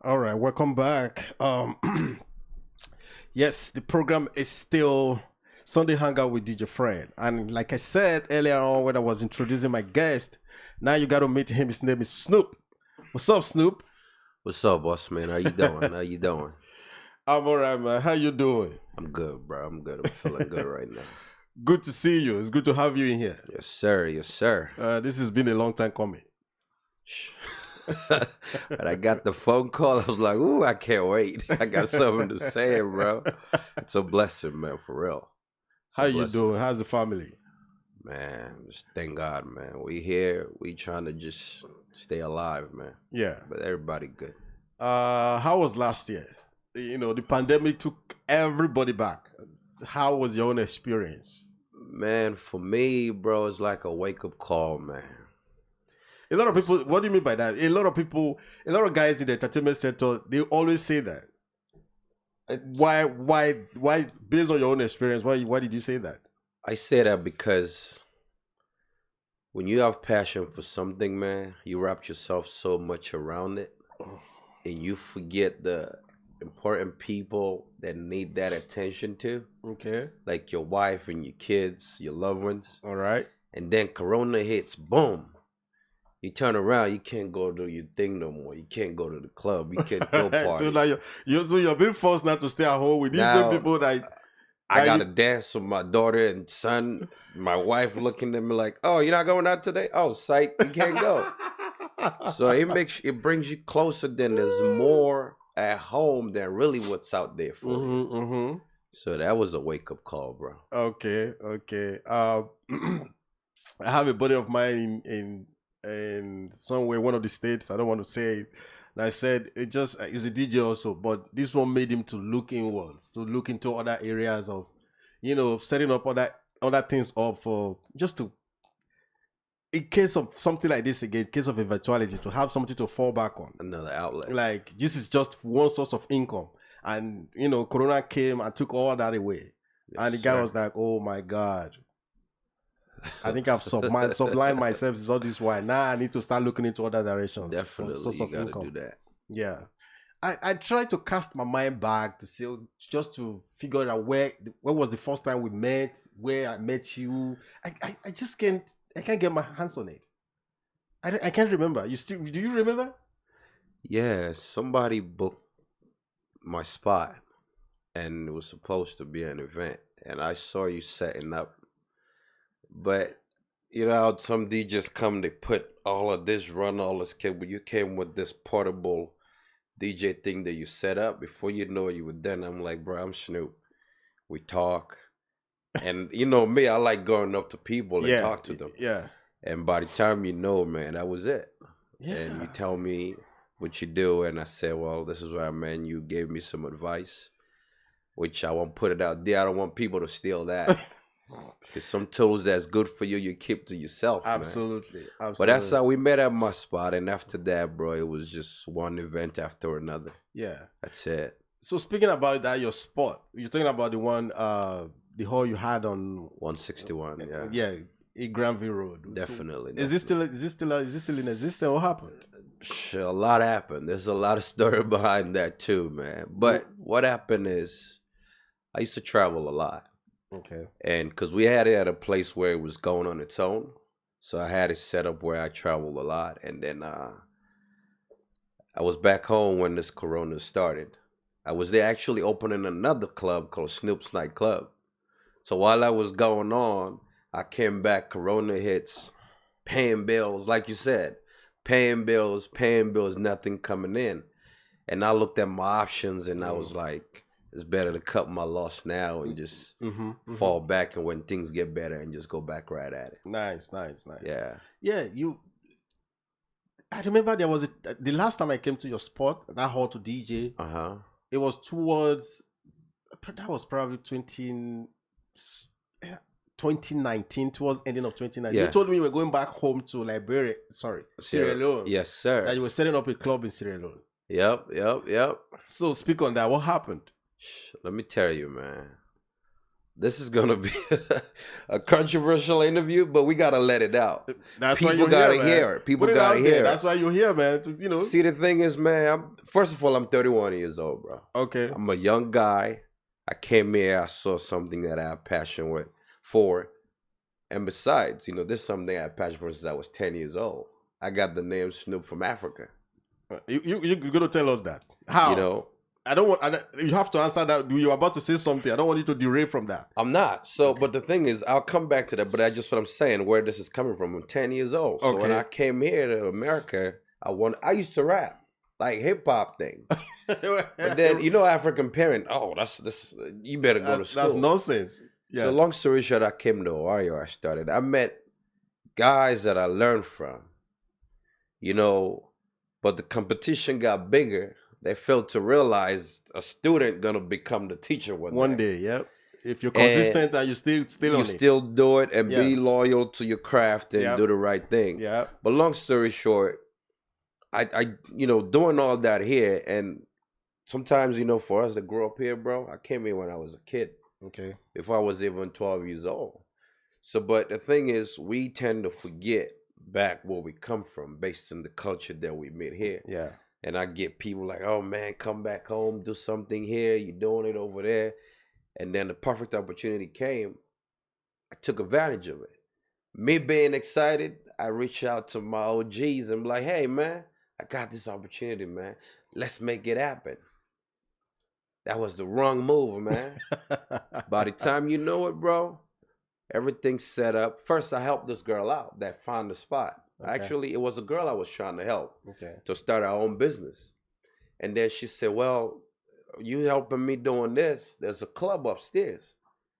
All right, welcome back. Yes, the program is still Sunday Hangout with DJ Fred. And like I said earlier on when I was introducing my guest, now you got to meet him. His name is Snoop. What's up, Snoop? What's up, boss man? How you doing? How you doing? I'm all right, man. How you doing? I'm good, bro. I'm good. I'm feeling good right now. Good to see you. It's good to have you in here. Yes, sir. Yes, sir. This has been a long time coming. But I got the phone call. I was like, ooh, I can't wait. I got something to say, bro. It's a blessing, man, for real. How you doing? How's the family? Man, just thank God, man. We here. We trying to just stay alive, man. Yeah. But everybody good. How was last year? You know, the pandemic took everybody back. How was your own experience? Man, for me, bro, it's like a wake-up call, man. A lot of people, what do you mean by that? A lot of guys in the entertainment sector, they always say that. Why, based on your own experience, why did you say that? I say that because when you have passion for something, man, you wrap yourself so much around it and you forget the important people that need that attention too. Okay. Like your wife and your kids, your loved ones. All right. And then Corona hits, boom. You turn around, you can't go do your thing no more. You can't go to the club. You can't go party. So now you're being forced now to stay at home with these same people that I gotta dance with my daughter and son. My wife looking at me like, "Oh, you're not going out today? Oh, psych, you can't go." So it brings you closer. Then there's more at home than really what's out there for you. Mm-hmm. So that was a wake up call, bro. Okay. I have a buddy of mine in somewhere, one of the states. I don't want to say it. And I said he's a DJ also, but this one made him to look inwards, to look into other areas of, setting up other things up for just to, in case of something like this again, in case of eventuality, to have something to fall back on. Another outlet. Like this is just one source of income, and Corona came and took all that away, and the guy was like, "Oh my God." I think I've sublimed myself is all this why. Now I need to start looking into other directions. Definitely, for source you of gotta income. do that. Yeah. I try to cast my mind back to see, just to figure out where was the first time we met, where I met you. I just can't get my hands on it. I can't remember. Do you remember? Yeah, somebody booked my spot and it was supposed to be an event and I saw you setting up. But you know how some DJs come, they put all of this, run all this cable. You came with this portable DJ thing that you set up. Before you know it, you were done. I'm like, bro, I'm Snoop. We talk. And you know me, I like going up to people and talk to them. Yeah. And by the time you know, man, that was it. Yeah. And you tell me what you do. And I said, well, this is what I meant. You gave me some advice, which I won't put it out there. I don't want people to steal that. Because some tools that's good for you, you keep to yourself. Absolutely. Man. Absolutely. But that's how we met at my spot. And after that, bro, it was just one event after another. Yeah. That's it. So speaking about that, your spot, you're talking about the one, the hall you had on 161, yeah. Yeah, in Granville Road. Definitely. Is this still in existence? What happened? A lot happened. There's a lot of story behind that too, man. But what happened is I used to travel a lot. Okay. And because we had it at a place where it was going on its own. So I had it set up where I traveled a lot. And then I was back home when this Corona started. I was there actually opening another club called Snoop's Nightclub. So while that was going on, I came back, Corona hits, paying bills, like you said, paying bills, nothing coming in. And I looked at my options and I was like, it's better to cut my loss now and just fall back, and when things get better and just go back right at it. Nice. Yeah. Yeah, I remember there was the last time I came to your spot, that hall to DJ. It was towards, that was probably 2019, towards ending of 2019. Yeah. You told me you were going back home to Liberia, Sierra Leone. Yes, sir. That you were setting up a club in Sierra Leone. Yep. So speak on that. What happened? Let me tell you, man. This is gonna be a controversial interview, but we gotta let it out. That's why People you're here, gotta man. hear it. People Put it gotta out there. hear That's it. why you're here, man. See, the thing is, man, first of all, I'm 31 years old, bro. Okay. I'm a young guy. I came here, I saw something that I have passion for. And besides, this is something I have passion for since I was 10 years old. I got the name Snoop from Africa. You're gonna tell us that. How? I don't want. You have to answer that. You're about to say something. I don't want you to derail from that. I'm not. So, but the thing is, I'll come back to that. But that's just what I'm saying. Where this is coming from. I'm 10 years old. So when I came here to America, I used to rap like hip hop thing. But then African parent. Oh, this. You better go to school. That's nonsense. Yeah. So long story short, I came to Ohio. I met guys that I learned from. But the competition got bigger. They failed to realize a student gonna become the teacher one day. Yep. If you're consistent and you still do it and be loyal to your craft and do the right thing. Yeah. But long story short, I doing all that here, and sometimes for us to grow up here, bro, I came here when I was a kid. Okay. If I was even 12 years old. So, but the thing is, we tend to forget back where we come from based on the culture that we meet here. Yeah. And I get people like, oh man, come back home, do something here, you're doing it over there. And then the perfect opportunity came. I took advantage of it. Me being excited, I reach out to my OGs and be like, hey man, I got this opportunity, man. Let's make it happen. That was the wrong move, man. By the time you know it, bro, everything's set up. First, I helped this girl out that found the spot. Okay. Actually, it was a girl I was trying to help to start our own business. And then she said, well, you helping me doing this. There's a club upstairs.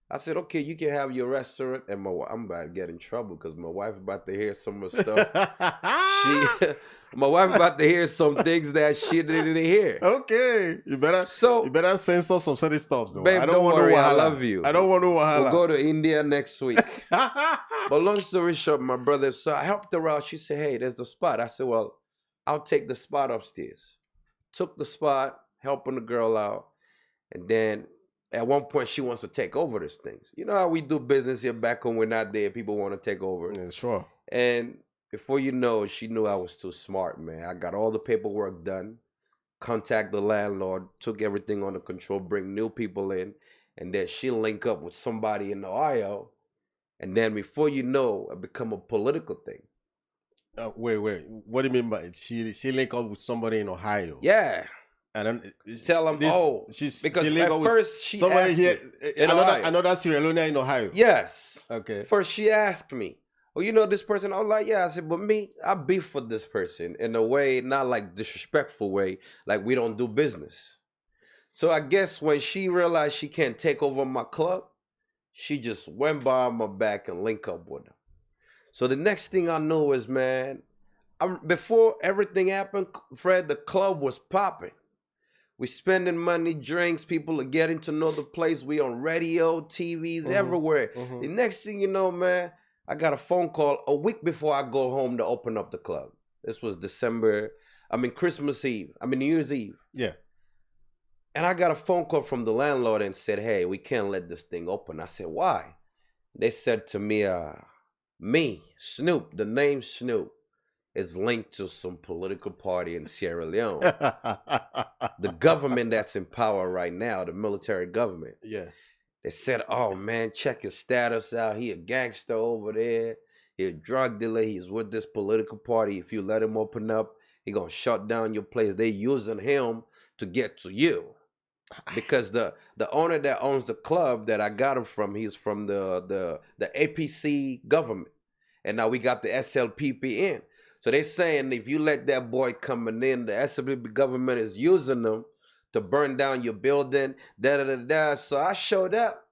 I said, okay, you can have your restaurant. And I'm about to get in trouble because my wife about to hear some of the stuff. My wife about to hear some things that she didn't hear. Okay. You better censor some certain stuff, though. Babe, don't worry, I love you. I don't want to wahala. We'll go to India next week. But long story short, my brother, so I helped her out. She said, hey, there's the spot. I said, well, I'll take the spot upstairs. Took the spot, helping the girl out. And then at one point, she wants to take over these things. You know how we do business here back when we're not there. People want to take over. Yeah, sure. And before you know it, she knew I was too smart, man. I got all the paperwork done, contact the landlord, took everything under control, bring new people in, and then she'll link up with somebody in Ohio. And then before you know, it become a political thing. Wait. What do you mean by it? She link up with somebody in Ohio? Yeah. And then tell them, because at first she asked here in another Sierra Leone in Ohio. Yes. Okay. First she asked me, oh, you know this person? I was like, yeah. I said, but me, I beef for this person in a way, not like disrespectful way, like we don't do business. So I guess when she realized she can't take over my club, she just went by my back and linked up with them. So the next thing I know is, man, before everything happened, Fred, the club was popping. We spending money, drinks, people are getting to know the place. We on radio, TVs, everywhere. The next thing you know, man, I got a phone call a week before I go home to open up the club. This was Christmas Eve. New Year's Eve. Yeah. And I got a phone call from the landlord and said, hey, we can't let this thing open. I said, why? They said to me, Snoop, the name Snoop is linked to some political party in Sierra Leone. The government that's in power right now, the military government. Yeah. They said, oh man, check his status out. He a gangster over there. He a drug dealer. He's with this political party. If you let him open up, he gonna shut down your place. They using him to get to you. Because the owner that owns the club that I got him from, he's from the APC government. And now we got the SLPP in. So they saying if you let that boy coming in, the SLPP government is using them to burn down your building, da-da-da-da. So I showed up.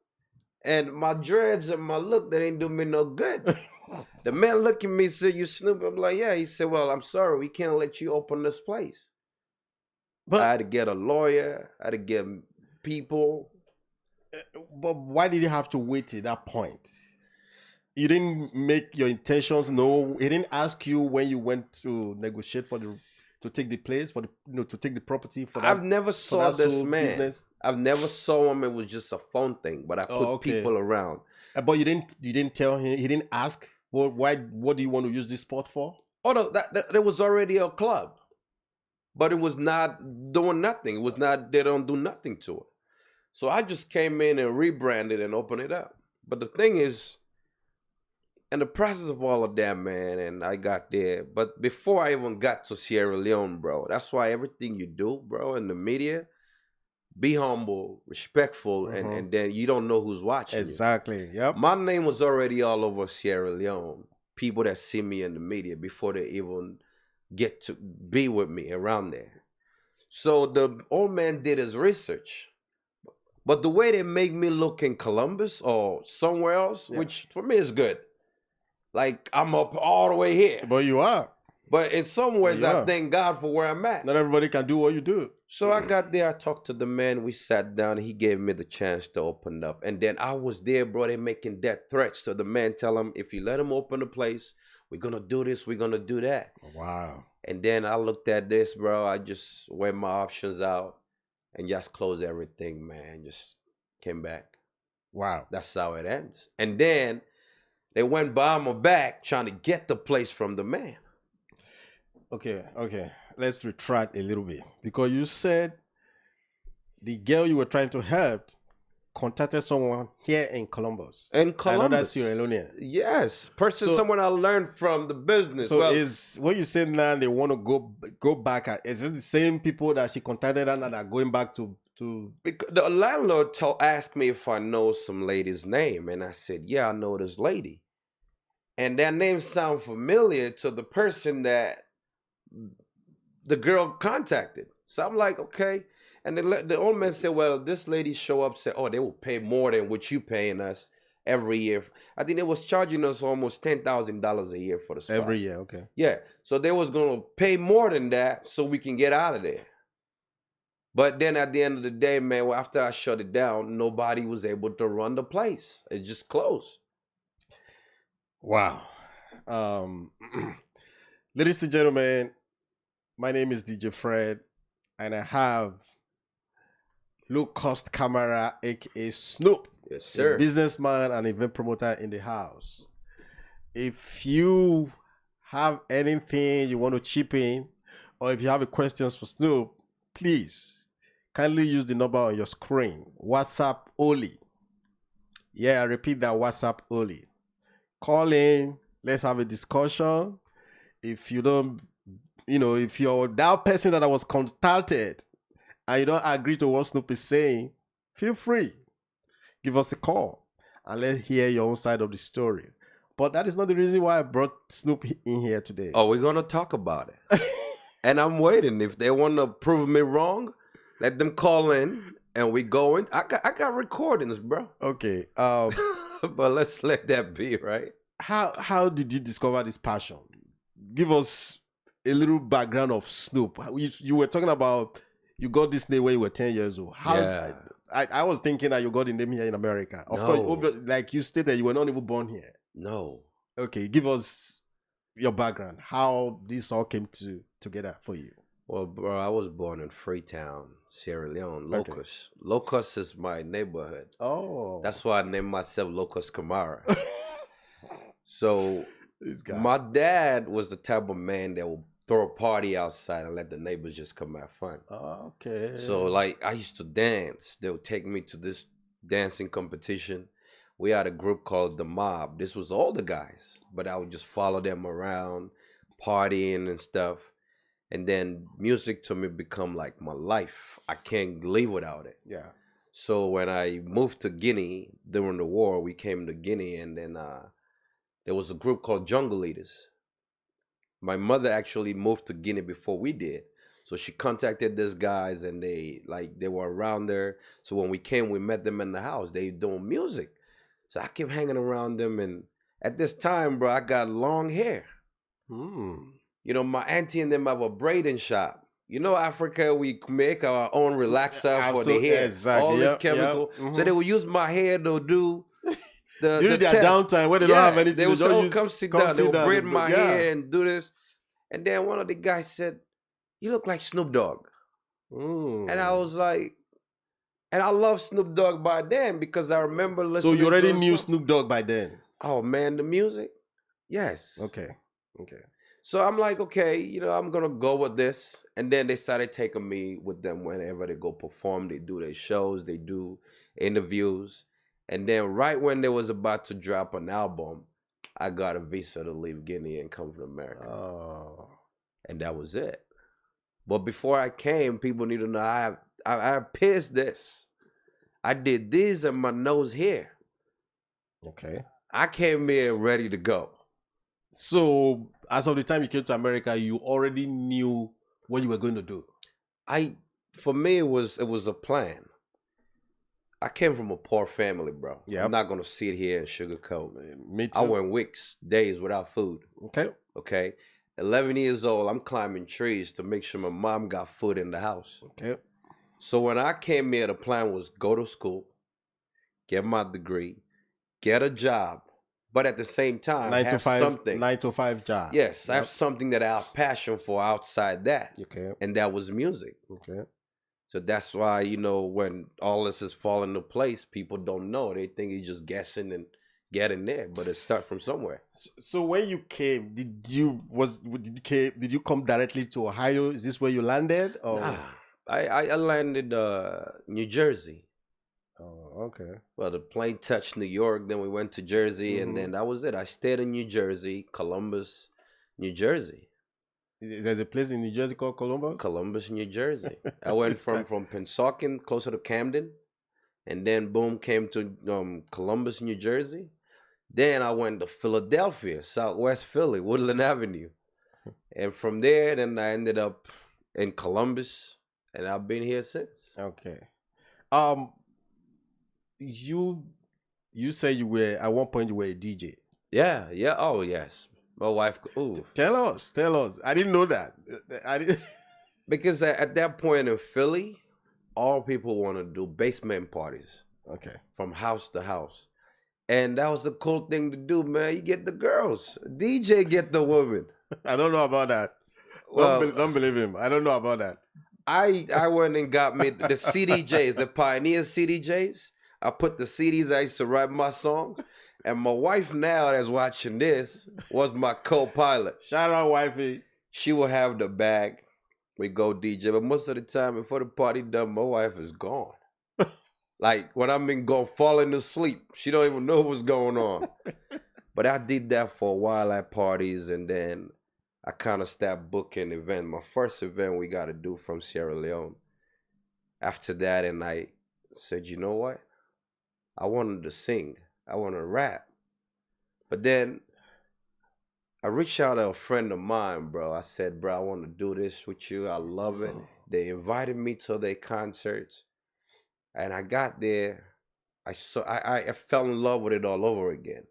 And my dreads and my look, that ain't do me no good. The man looked at me and said, you Snoop? I'm like, yeah. He said, well, I'm sorry. We can't let you open this place. But I had to get a lawyer. I had to get people. But why did you have to wait to that point? You didn't make your intentions known. He didn't ask you when you went to negotiate to to take the place for the to take the property for I've that never for saw that this sole man. business? I've never saw him. It was just a phone thing, but I put Oh, okay. people around. But you didn't tell him. He didn't ask. Well, why? What do you want to use this spot for? Oh no, that there was already a club, but it was not doing nothing. It was not. They don't do nothing to it. So I just came in and rebranded and opened it up. But the thing is, in the process of all of that, man, and I got there. But before I even got to Sierra Leone, bro, that's why everything you do, bro, in the media, be humble, respectful, and then you don't know who's watching Exactly. you. Yep. My name was already all over Sierra Leone. People that see me in the media before they even get to be with me around there. So the old man did his research. But the way they make me look in Columbus or somewhere else, which for me is good. Like I'm up all the way here. But you are. But in some ways, I thank God for where I'm at. Not everybody can do what you do. So I got there, I talked to the man, we sat down, he gave me the chance to open up. And then I was there, bro, they making death threats to the man, tell him, if you let him open the place, we're going to do this, we're going to do that. Wow. And then I looked at this, bro, I just weighed my options out and just closed everything, man, just came back. Wow. That's how it ends. And then they went behind my back trying to get the place from the man. Okay. Let's retract a little bit. Because you said the girl you were trying to help contacted someone here in Columbus. In Columbus. Another Sierra Leonean. Yes. Someone I learned from the business. So is what you said now they want to go back at, is it the same people that she contacted and that are going back to Because the landlord asked me if I know some lady's name, and I said, yeah, I know this lady. And that name sound familiar to the person that the girl contacted. So I'm like, okay. And the old man said, well, this lady show up, said, oh, they will pay more than what you paying us every year. I think they was charging us almost $10,000 a year for the spot. Every year, okay. Yeah. So they was going to pay more than that so we can get out of there. But then at the end of the day, man, after I shut it down, nobody was able to run the place. It just closed. Wow. Ladies and gentlemen, my name is DIJAYFRED, and I have low-cost camera, aka Snoop, yes, sir, a businessman and event promoter in the house. If you have anything you want to chip in, or if you have questions for Snoop, please kindly use the number on your screen. WhatsApp only. Yeah, I repeat that, WhatsApp only. Call in. Let's have a discussion. If you don't, if you're that person that I was contacted and you don't agree to what Snoop is saying, feel free. Give us a call and let's hear your own side of the story. But that is not the reason why I brought Snoop in here today. Oh, we're going to talk about it. And I'm waiting. If they want to prove me wrong, let them call in and we go in. I got recordings, bro. Okay. But let's let that be, right? How did you discover this passion? Give us a little background of Snoop. You were talking about you got this name when you were 10 years old. I was thinking that you got the name here in America. Of course, like you stated, you were not even born here. No. Okay, give us your background. How this all came together for you. Well, bro, I was born in Freetown, Sierra Leone, Locust. Okay. Locust is my neighborhood. Oh. That's why I named myself Locust Camara. So my dad was the type of man that would throw a party outside and let the neighbors just come have fun. Okay. So like I used to dance. They would take me to this dancing competition. We had a group called The Mob. This was all the guys, but I would just follow them around, partying and stuff. And then music to me become like my life. I can't live without it. Yeah. So when I moved to Guinea during the war, we came to Guinea, and then there was a group called Jungle Leaders. My mother actually moved to Guinea before we did. So she contacted these guys and they were around there. So when we came, we met them in the house. They doing music. So I kept hanging around them. And at this time, bro, I got long hair. My auntie and them have a braiding shop. Africa, we make our own relaxer for the hair. Exactly. All this chemical. So they would use my hair to do during their downtime when they don't have anything. They would say, come sit down. They would braid my hair and do this. And then one of the guys said, you look like Snoop Dogg. And I Mm. was like, and I love Snoop Dogg by then because I remember So listening you already to his knew song. Snoop Dogg by then? Oh man, the music? Yes. Okay. Okay. So I'm like, okay, I'm gonna go with this. And then they started taking me with them whenever they go perform. They do their shows, they do interviews. And then right when they was about to drop an album, I got a visa to leave Guinea and come to America. Oh. And that was it. But before I came, people need to know I pierced this. I did this and my nose here. Okay. I came here ready to go. So as of the time you came to America, you already knew what you were going to do. For me, it was a plan. I came from a poor family, bro. Yeah. I'm not gonna sit here and sugarcoat. Me too. I went weeks, days without food. Okay. Okay. 11 years old, I'm climbing trees to make sure my mom got food in the house. Okay. So when I came here, the plan was go to school, get my degree, get a job, but at the same time, 9 to have 5, something. 9 to 5 job. Yes, I have something that I have passion for outside that. Okay. And that was music. Okay. So that's why, when all this is falling into place, people don't know. They think you're just guessing and getting there, but it starts from somewhere. So when you came, did you come directly to Ohio? Is this where you landed? Or? Nah, I landed New Jersey. Oh, okay. Well, the plane touched New York, then we went to Jersey, and then that was it. I stayed in New Jersey, Columbus, New Jersey. There's a place in New Jersey called Columbus? Columbus, New Jersey. I went from Pennsauken, closer to Camden, and then boom, came to Columbus, New Jersey. Then I went to Philadelphia, Southwest Philly, Woodland Avenue. And from there, then I ended up in Columbus, and I've been here since. Okay. You say you were, at one point you were a DJ. Yeah. Oh, yes. My wife, ooh. Tell us. I didn't know that. I didn't. Because at that point in Philly, all people want to do basement parties. Okay. From house to house. And that was the cool thing to do, man. You get the girls. DJ get the woman. I don't know about that. Well, don't believe him. I don't know about that. I went and got me the CDJs, the Pioneer CDJs. I put the CDs I used to write my songs. And my wife now that's watching this was my co-pilot. Shout out, wifey. She will have the bag. We go DJ. But most of the time, before the party done, my wife is gone. Like, when I'm falling asleep, she don't even know what's going on. But I did that for a while at parties, and then I kind of stopped booking events. My first event we got to do from Sierra Leone. After that, and I said, you know what? I wanted to sing. I want to rap. But then I reached out to a friend of mine, bro. I said, bro, I want to do this with you. I love it. They invited me to their concerts. And I got there. I fell in love with it all over again.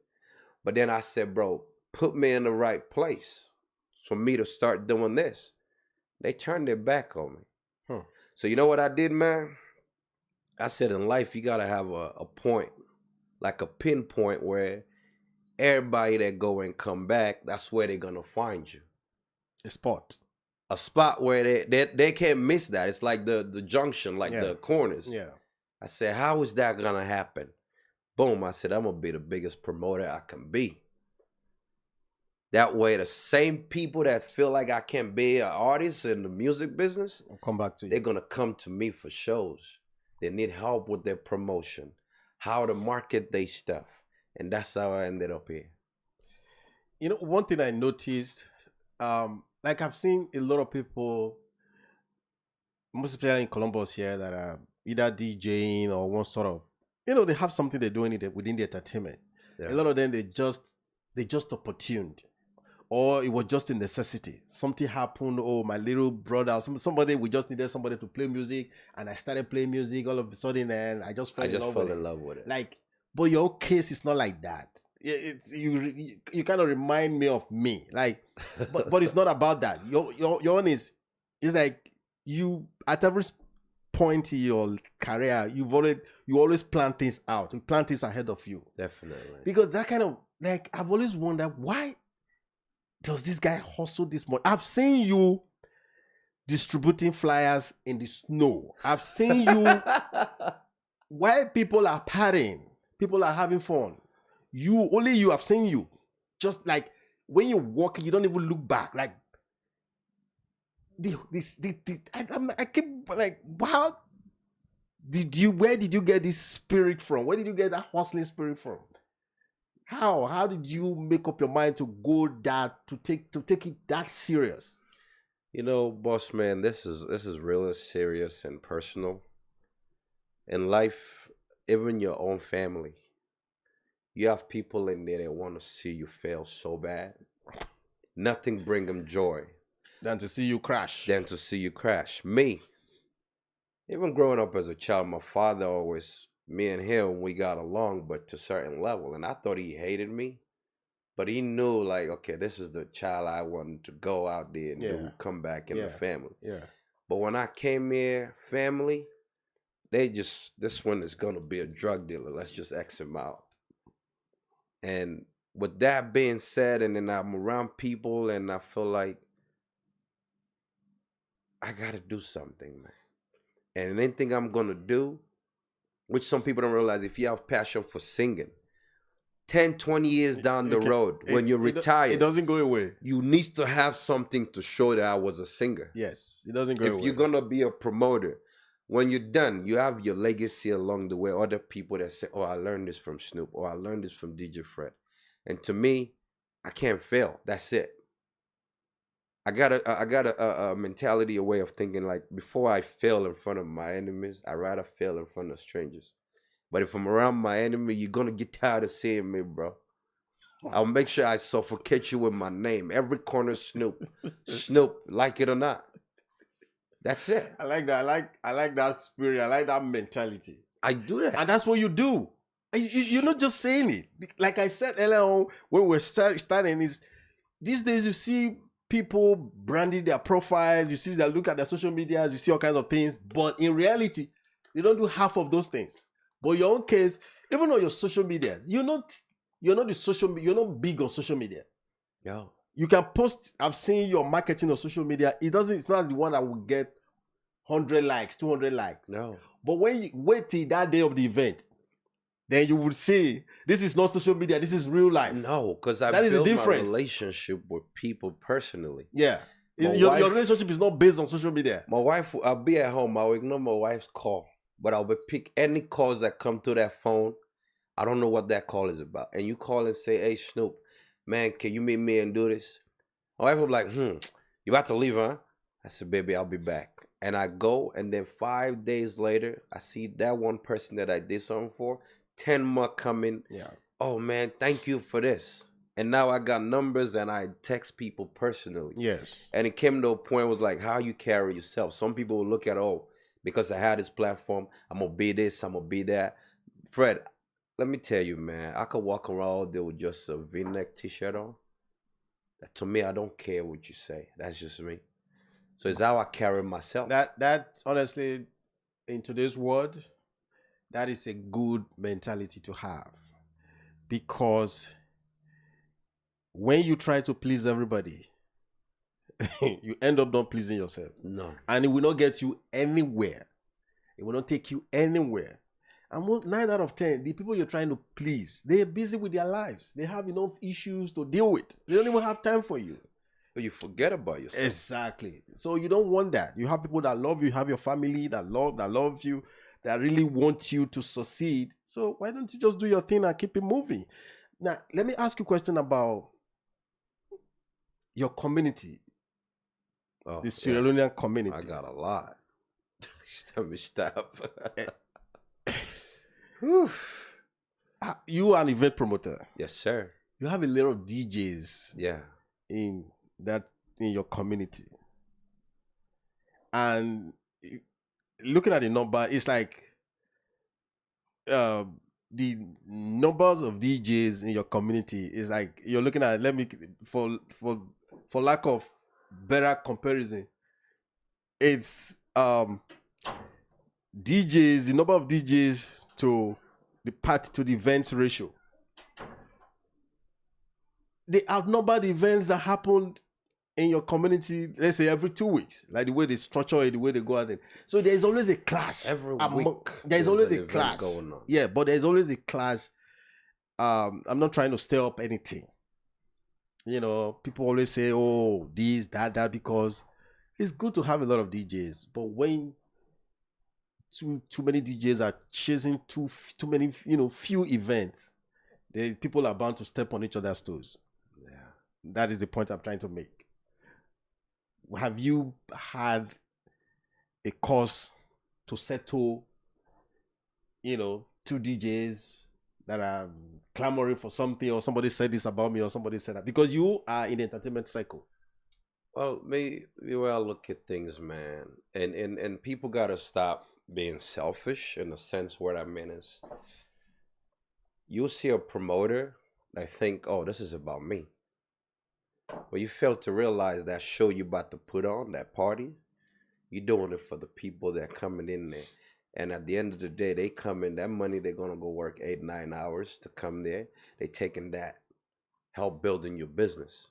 But then I said, bro, put me in the right place for me to start doing this. They turned their back on me. So you know what I did, man? I said in life, you got to have a point, like a pinpoint where everybody that go and come back, that's where they're going to find you. A spot. A spot where they can't miss that. It's like the junction, like the corners. Yeah. I said, how is that going to happen? Boom. I said, I'm going to be the biggest promoter I can be. That way, the same people that feel like I can be an artist in the music business, I'll come back to you. They're going to come to me for shows. They need help with their promotion, how to market their stuff. And that's how I ended up here. You know, one thing I noticed, like I've seen a lot of people, most especially in Columbus here, that are either DJing or one sort of, they have something they're doing within the entertainment. Yeah. A lot of them, they just opportuned, or it was just a necessity. Something happened. Oh, my little brother, we just needed somebody to play music, and I started playing music all of a sudden, and I just fell in love with it. Like, but your case is not like that. You kind of remind me of me, like, but it's not about that. Your own is like you at every point in your career, you always plan things out. You plan things ahead of you. Definitely. Because that kind of, like, I've always wondered, why does this guy hustle this much? I've seen you distributing flyers in the snow. I've seen you while people are partying, people are having fun. Only you have seen you. Just like when you walk, you don't even look back. Like I keep like, wow. Where did you get this spirit from? Where did you get that hustling spirit from? How did you make up your mind to go to take it that serious? You know, boss man, this is really serious and personal. In life, even your own family, you have people in there that want to see you fail so bad. Nothing bring them joy Than to see you crash. Me, even growing up as a child, my father always, me and him, we got along, but to a certain level. And I thought he hated me, but he knew, like, okay, this is the child I wanted to go out there and do, come back in the family. Yeah. But when I came here, family, this one is going to be a drug dealer. Let's just X him out. And with that being said, and then I'm around people and I feel like I got to do something, man. And anything I'm going to do, which some people don't realize, if you have passion for singing, 10, 20 years down the road, when you retire, it doesn't go away. You need to have something to show that I was a singer. Yes, it doesn't go away. If you're going to be a promoter, when you're done, you have your legacy along the way. Other people that say, oh, I learned this from Snoop, or I learned this from DIJAYFRED. And to me, I can't fail. That's it. I got a mentality, a way of thinking, like, before I fail in front of my enemies, I'd rather fail in front of strangers. But if I'm around my enemy, you're going to get tired of seeing me, bro. I'll make sure I suffocate you with my name. Every corner, Snoop. Snoop, like it or not. That's it. I like that. I like that spirit. I like that mentality. I do that. And that's what you do. You're not just saying it. Like I said earlier on, when we're starting, these days you see people branding their profiles, you see they look at their social medias, you see all kinds of things. But in reality, you don't do half of those things. But in your own case, even on your social media, you're not big on social media. Yeah. You can post, I've seen your marketing on social media. It's not the one that will get 100 likes, 200 likes. No. But when you wait till that day of the event, then you would say, this is not social media, this is real life. No, because I built my relationship with people personally. Yeah. Your relationship is not based on social media. My wife, I'll be at home, I'll ignore my wife's call, but I'll pick any calls that come through that phone. I don't know what that call is about. And you call and say, hey, Snoop, man, can you meet me and do this? My wife will be like, you about to leave, huh? I said, baby, I'll be back. And I go, and then 5 days later, I see that one person that I did something for, 10 more coming. Yeah. Oh, man, thank you for this. And now I got numbers, and I text people personally. Yes. And it came to a point, it was like, how you carry yourself. Some people will look at, oh, because I had this platform, I'm going to be this, I'm going to be that. Fred, let me tell you, man, I could walk around all day with just a V-neck t-shirt on. To me, I don't care what you say. That's just me. So it's how I carry myself. That honestly, in today's world, that is a good mentality to have. Because when you try to please everybody, you end up not pleasing yourself. No. And it will not get you anywhere. It will not take you anywhere. And 9 out of 10, the people you're trying to please, they're busy with their lives. They have enough issues to deal with. They don't even have time for you. But you forget about yourself. Exactly. So you don't want that. You have people that love you, you have your family that loves you, that really want you to succeed. So why don't you just do your thing and keep it moving? Now, let me ask you a question about your community. Oh, the Sierra Leonean community. I got a lot. Let me stop. You are an event promoter. Yes, sir. You have a lot of DJs. Yeah. In your community. And looking at the number, it's like the numbers of DJs in your community is like you're looking at, for lack of better comparison, it's DJs, the number of DJs to the events ratio. They outnumber the events that happened in your community, let's say every 2 weeks, like the way they structure it, the way they go out there. So there's always a clash. Every week There's always an a event clash going on. Yeah, but there's always a clash. I'm not trying to stir up anything. You know, people always say, oh, this, that, because it's good to have a lot of DJs. But when too many DJs are chasing too many, few events, people are bound to step on each other's toes. Yeah. That is the point I'm trying to make. Have you had a cause to settle, two DJs that are clamoring for something, or somebody said this about me, or somebody said that? Because you are in the entertainment cycle. Well, me, the way I look at things, man, and people gotta stop being selfish in the sense where I mean is, you'll see a promoter that think, oh, this is about me. But you fail to realize that show you about to put on, that party, you're doing it for the people that are coming in there. And at the end of the day, they come in, that money, they're going to go work 8, 9 hours to come there. They taking that, help building your business.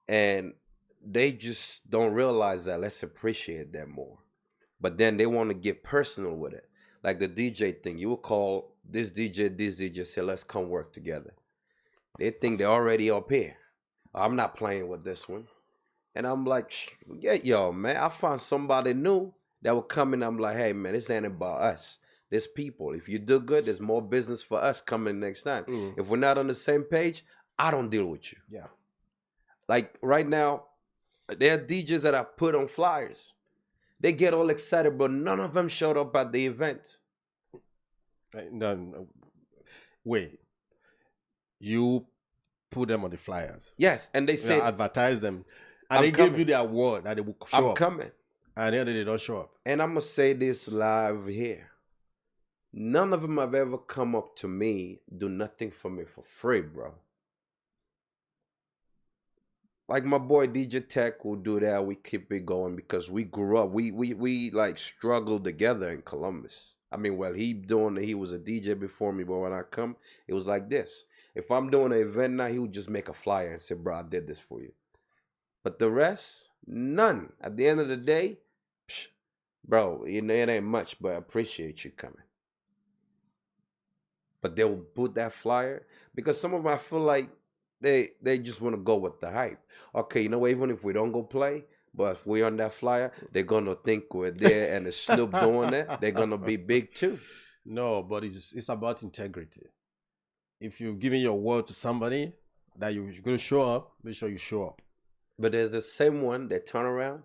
And they just don't realize that. Let's appreciate that more. But then they want to get personal with it. Like the DJ thing, you will call this DJ, say, let's come work together. They think they're already up here. I'm not playing with this one. And I'm like, forget y'all, man. I found somebody new that will come in. I'm like, hey, man, this ain't about us. There's people. If you do good, there's more business for us coming next time. If we're not on the same page, I don't deal with you. Yeah. Like right now, there are DJs that I put on flyers. They get all excited, but none of them showed up at the event. No, wait. You put them on the flyers? Yes, and they said advertise them, and they gave you their word that they will show up. I'm coming, and then they don't show up. And I'm gonna say this live here: none of them have ever come up to me, do nothing for me for free, bro. Like my boy DJ Tech will do that. We keep it going because we grew up. We like struggled together in Columbus. I mean, well, he was a DJ before me, but when I come, it was like this. If I'm doing an event now, he would just make a flyer and say, bro, I did this for you. But the rest, none. At the end of the day, bro, it ain't much, but I appreciate you coming. But they will put that flyer because some of them I feel like they just want to go with the hype. Okay, you know what? Even if we don't go play, but if we're on that flyer, they're gonna think we're there, and the Snoop doing that, they're gonna be big too. No, but it's about integrity. If you're giving your word to somebody that you're going to show up, make sure you show up. But there's the same one that turn around.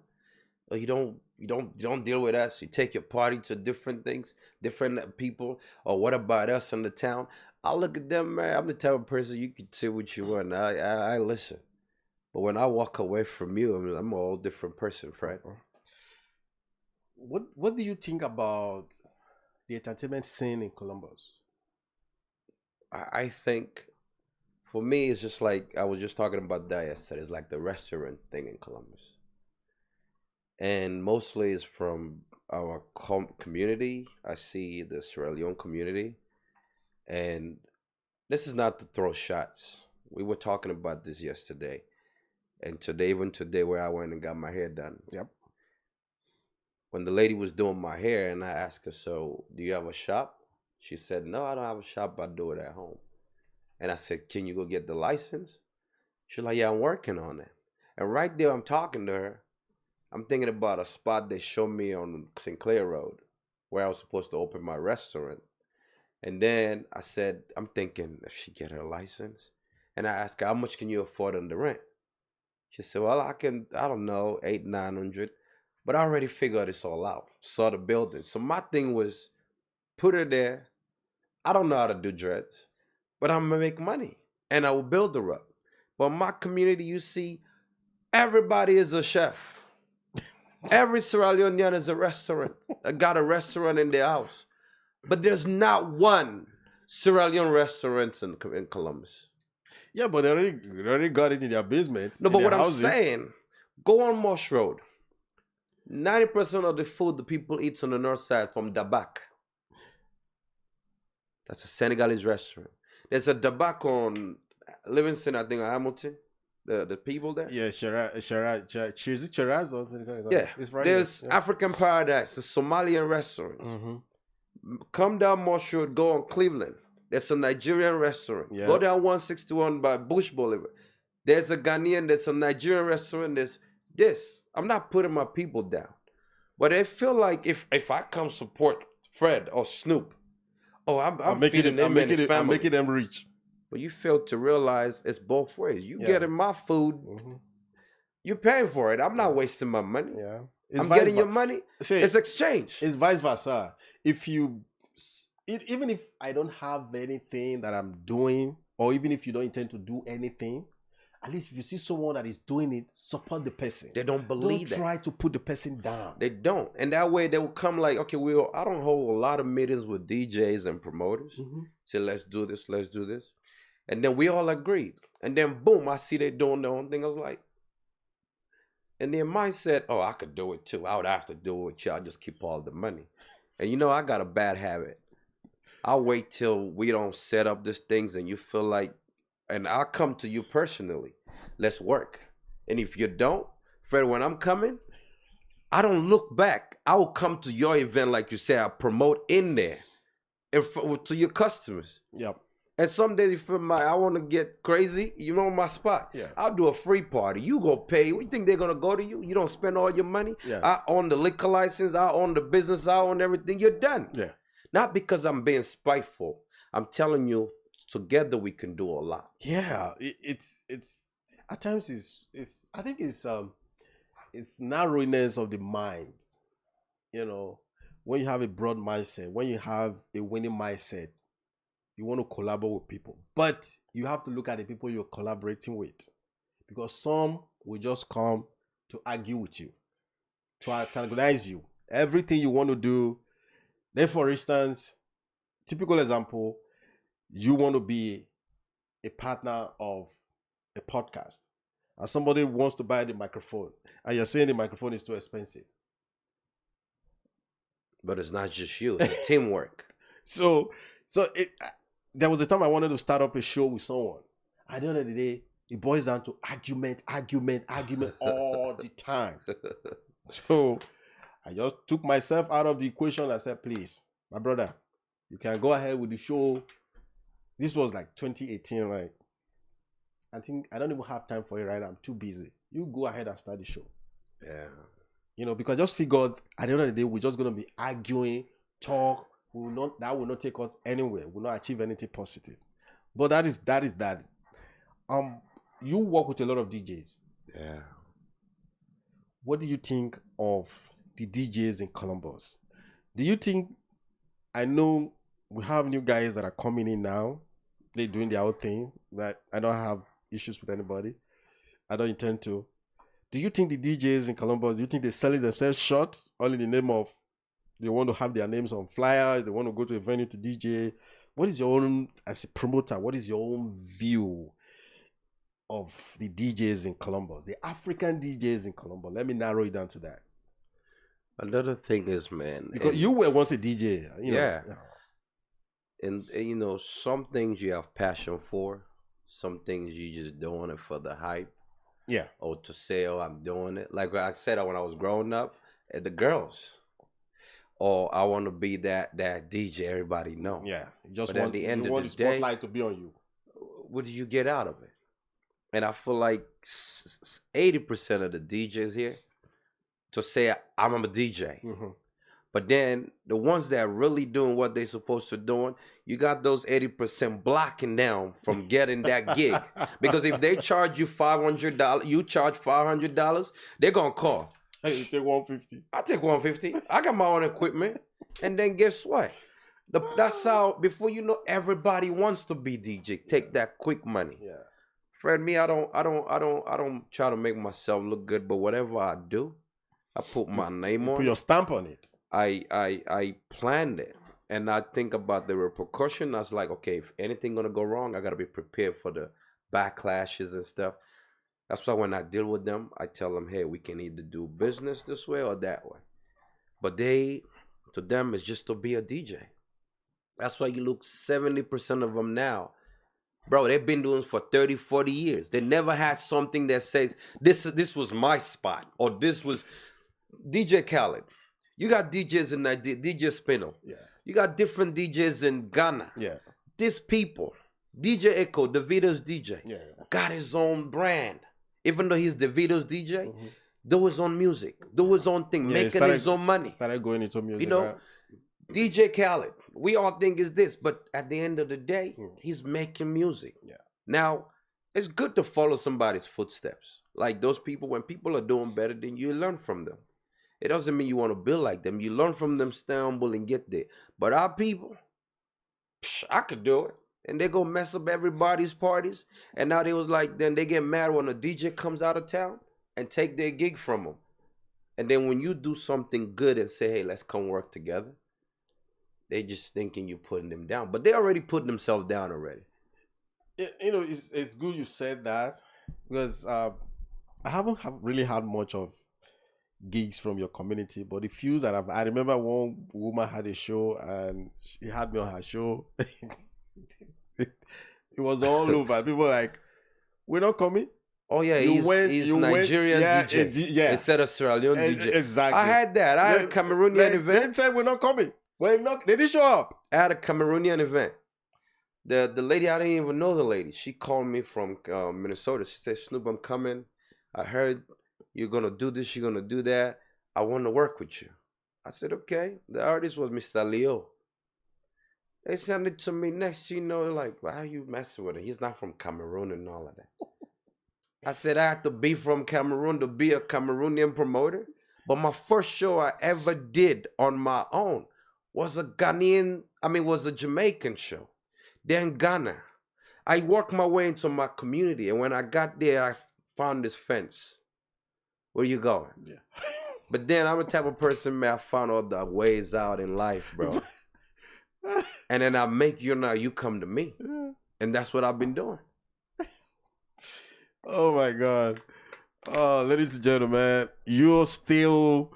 Oh, you don't deal with us. You take your party to different things, different people. Or what about us in the town? I look at them, man. I'm the type of person you can say what you want. I listen. But when I walk away from you, I'm a whole different person, Fred. What do you think about the entertainment scene in Columbus? I think for me, it's just like I was just talking about that yesterday. It's like the restaurant thing in Columbus. And mostly it's from our community. I see the Sierra Leone community. And this is not to throw shots. We were talking about this yesterday. And today, even today, where I went and got my hair done. Yep. When the lady was doing my hair and I asked her, so do you have a shop? She said, no, I don't have a shop. I do it at home. And I said, can you go get the license? She's like, yeah, I'm working on it. And right there, I'm talking to her. I'm thinking about a spot they showed me on Sinclair Road where I was supposed to open my restaurant. And then I said, I'm thinking if she get her license. And I asked her, how much can you afford on the rent? She said, well, I don't know, 800, 900. But I already figured this all out. Saw the building. So my thing was, put her there. I don't know how to do dreads, but I'm going to make money. And I will build her up. But my community, you see, everybody is a chef. Every Sierra Leonean is a restaurant. I got a restaurant in their house. But there's not one Sierra Leone restaurant in Columbus. Yeah, but they already got it in their basements. No, but what I'm saying, go on Mosh Road. 90% of the food the people eat on the north side from Dabak. That's a Senegalese restaurant. There's a Dabak on Livingston, I think, or Hamilton. the people there. Yeah, Cheers, it Shiraz or something? Yeah, It's right here. there's Yeah. African Paradise, the Somalian restaurants. Mm-hmm. Come down Moss Road, go on Cleveland. There's a Nigerian restaurant. Yeah. Go down 161 by Bush Boulevard. There's a Ghanaian, there's a Nigerian restaurant. There's this. I'm not putting my people down. But I feel like if I come support Fred or Snoop, oh, I'm feeding them and his family. I'm making them rich. But you fail to realize it's both ways. You Yeah. getting my food, you're paying for it. I'm not wasting my money. Yeah. I'm getting your money. See, it's exchange. It's vice versa. Even if I don't have anything that I'm doing, or even if you don't intend to do anything, at least if you see someone that is doing it, support the person. They don't believe Don't try to put the person down. They don't. And that way they will come like, okay, I don't hold a lot of meetings with DJs and promoters. Say, let's do this, let's do this. And then we all agreed. And then boom, I see they doing their own thing. I was like, and their mindset, oh, I could do it too. I would have to do it with y'all, just keep all the money. And you know, I got a bad habit. I'll wait till we don't set up these things and you feel like, and I'll come to you personally. Let's work. And if you don't, Fred, when I'm coming, I don't look back. I will come to your event, like you say, I promote in there to your customers. Yep. And some days you feel I want to get crazy, you know my spot. Yeah. I'll do a free party. You go pay. What you think they're gonna go to you? You don't spend all your money. Yeah. I own the liquor license, I own the business, I own everything. You're done. Yeah. Not because I'm being spiteful. I'm telling you, together we can do a lot. Yeah. It's at times it's I think it's narrowness of the mind. You know, when you have a broad mindset, when you have a winning mindset, you want to collaborate with people, but you have to look at the people you're collaborating with, because some will just come to argue with you, to antagonize you. Everything you want to do. Then, for instance, typical example, you want to be a partner of a podcast, and somebody wants to buy the microphone, and you're saying the microphone is too expensive. But it's not just you; it's teamwork. So there was a time I wanted to start up a show with someone. At the end of the day, it boils down to argument all the time. So I just took myself out of the equation. I said, please, my brother, you can go ahead with the show. This was like 2018, right? I think I don't even have time for it right now. I'm too busy. You go ahead and start the show. Yeah. You know, because I just figured at the end of the day, we're just going to be arguing, talk. That will not take us anywhere. We'll not achieve anything positive. But that is that. You work with a lot of DJs. Yeah. What do you think of the DJs in Columbus? Do you think, I know we have new guys that are coming in now. They're doing their own thing. That I don't have issues with anybody. I don't intend to. Do you think the DJs in Columbus, do you think they're selling themselves short all in the name of they want to have their names on flyers, they want to go to a venue to DJ? What is your own, as a promoter, what is your own view of the DJs in Columbus, the African DJs in Columbus? Let me narrow it down to that. Another thing is, man, because you were once a DJ, you know. Yeah. And you know, some things you have passion for, some things you just doing it for the hype. Yeah. Or to say, oh, I'm doing it. Like I said, when I was growing up, the girls. Or I want to be that DJ everybody know. Yeah. Just but want, at the end you of want the the spotlight to be on you. What do you get out of it? And I feel like 80% of the DJs here to say I'm a DJ. Mm-hmm. But then the ones that are really doing what they're supposed to doing, you got those 80% blocking down from getting that gig. Because if they charge you $500, you charge $500, they're going to call. Hey, you take $150. I take $150. I got my own equipment. And then guess what? That's how, before you know, everybody wants to be DJ. Take that quick money. Yeah. Fred, me, I don't try to make myself look good, but whatever I do, I put my name on. Put your stamp on it. I planned it, and I think about the repercussion. I was like, okay, if anything gonna go wrong, I gotta be prepared for the backlashes and stuff. That's why when I deal with them, I tell them, hey, we can either do business this way or that way. But to them, it's just to be a DJ. That's why you look 70% of them now. Bro, they've been doing it for 30, 40 years. They never had something that says, this was my spot, or this was DJ Khaled. You got DJs in Nigeria, DJ Spinel. Yeah. You got different DJs in Ghana. Yeah. These people, DJ Echo, Davido's DJ, Yeah. got his own brand. Even though he's Davido's DJ, do his own music, do his own thing, making his own money. Started going into music. You know, DJ Khaled, we all think is this, but at the end of the day, he's making music. Yeah. Now, it's good to follow somebody's footsteps. Like those people, when people are doing better than you, learn from them. It doesn't mean you want to build like them. You learn from them, stumble, and get there. But our people, I could do it. And they go mess up everybody's parties. And now they was like, then they get mad when a DJ comes out of town and take their gig from them. And then when you do something good and say, hey, let's come work together, they just thinking you're putting them down. But they already put themselves down already. You know, it's good you said that, because I haven't really had much of gigs from your community, but the few that I remember, one woman had a show and she had me on her show. It was all over. People were like, we're not coming. Oh yeah, he's Nigerian DJ. Yeah, instead of Sierra Leone DJ. Exactly. I had that. I had a Cameroonian event. They said we're not coming. Well, they didn't show up. I had a Cameroonian event. The lady, I didn't even know the lady. She called me from Minnesota. She said, Snoop, I'm coming. I heard you're gonna do this, you're gonna do that. I want to work with you. I said, okay. The artist was Mr. Leo. They sent it to me next, you know, like, why are you messing with him? He's not from Cameroon and all of that. I said, I had to be from Cameroon to be a Cameroonian promoter. But my first show I ever did on my own was was a Jamaican show. Then Ghana. I worked my way into my community. And when I got there, I found this fence. Where you going? Yeah. But then I'm the type of person, man, I found all the ways out in life, bro. And then I make you now, you come to me. And that's what I've been doing. Oh my God. Oh, ladies and gentlemen, you're still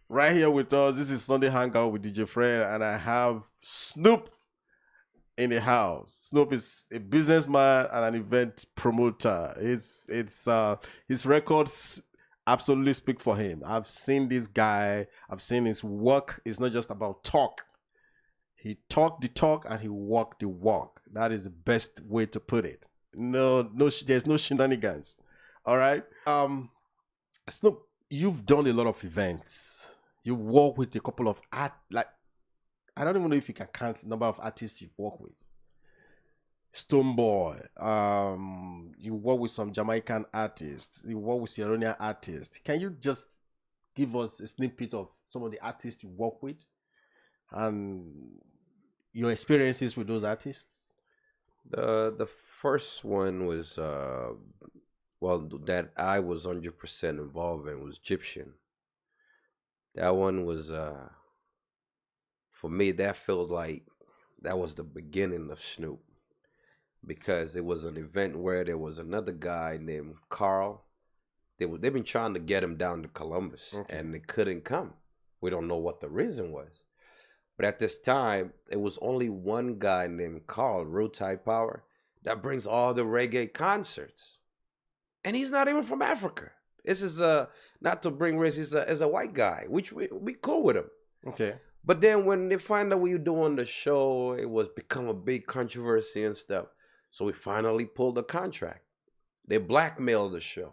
right here with us. This is Sunday Hangout with DIJAYFRED, and I have Snoop in the house. Snoop is a businessman and an event promoter. His records absolutely speak for him. I've seen this guy. I've seen his work. It's not just about talk. He talked the talk and he walked the walk. That is the best way to put it. No, there's no shenanigans. All right. Snoop, you've done a lot of events. You work with a couple of I don't even know if you can count the number of artists you've worked with. Stoneboy. You work with some Jamaican artists. You work with Sierra Leone artists. Can you just give us a snippet of some of the artists you work with and your experiences with those artists? The first one was that I was 100% involved in was Egyptian. That one was for me, that feels like that was the beginning of Snoop, because it was an event where there was another guy named Carl. They've been trying to get him down to Columbus, and they couldn't come. We don't know what the reason was. But at this time, it was only one guy named Carl, Real Type Power, that brings all the reggae concerts. And he's not even from Africa. This is not to bring race, he's a white guy, which we cool with him. Okay. But then when they find out what you do on the show, it was become a big controversy and stuff. So we finally pulled the contract. They blackmailed the show.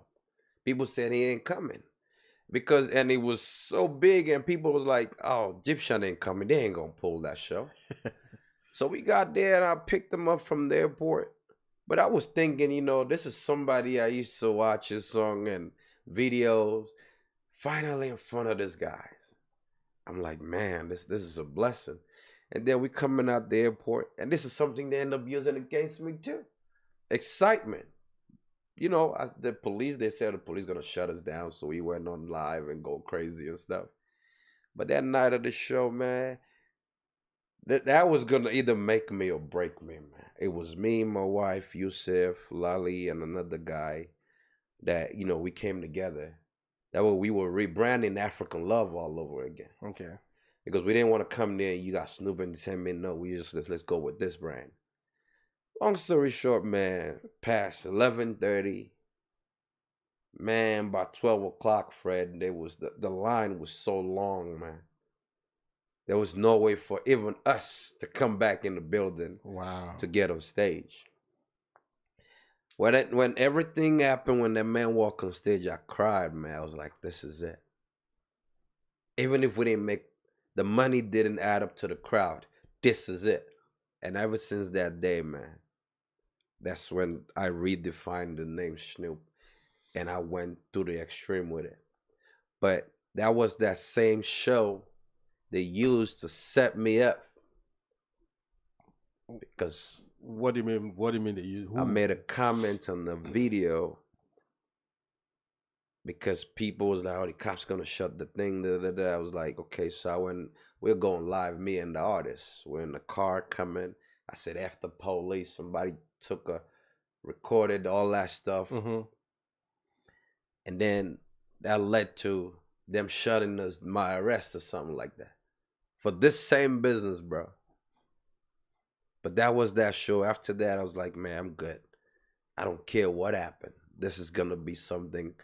People said he ain't coming. And it was so big, and people was like, oh, Egyptian ain't coming. They ain't going to pull that show. So we got there, and I picked them up from the airport. But I was thinking, you know, this is somebody I used to watch his song and videos. Finally in front of this guy. I'm like, man, this is a blessing. And then we coming out the airport, and this is something they end up using against me too. Excitement. You know, they said the police gonna shut us down, so we went on live and go crazy and stuff. But that night of the show, man, that was gonna either make me or break me, man. It was me, my wife, Yusuf, Lali, and another guy that, you know, we came together. That way we were rebranding African Love all over again. Okay. Because we didn't want to come there and you got Snoop and say, man, no, let's go with this brand. Long story short, man, past 11:30, man, by 12 o'clock, Fred, there was the line was so long, man. There was no way for even us to come back in the building Wow. to get on stage. When everything happened, when that man walked on stage, I cried, man. I was like, this is it. Even if we didn't make, the money didn't add up to the crowd, this is it. And ever since that day, man, that's when I redefined the name Snoop. And I went through the extreme with it. But that was that same show they used to set me up. Because What do you mean? What do you mean that you? I made a comment on the video because people was like, "Oh, the cops gonna shut the thing." Da, da, da. I was like, "Okay." So when we're going live, me and the artist, we're in the car coming. I said, "F the police." Somebody recorded all that stuff, Mm-hmm. and then that led to them shutting my arrest or something like that for this same business, bro. But that was that show. After that, I was like, man, I'm good. I don't care what happened. This is gonna be something.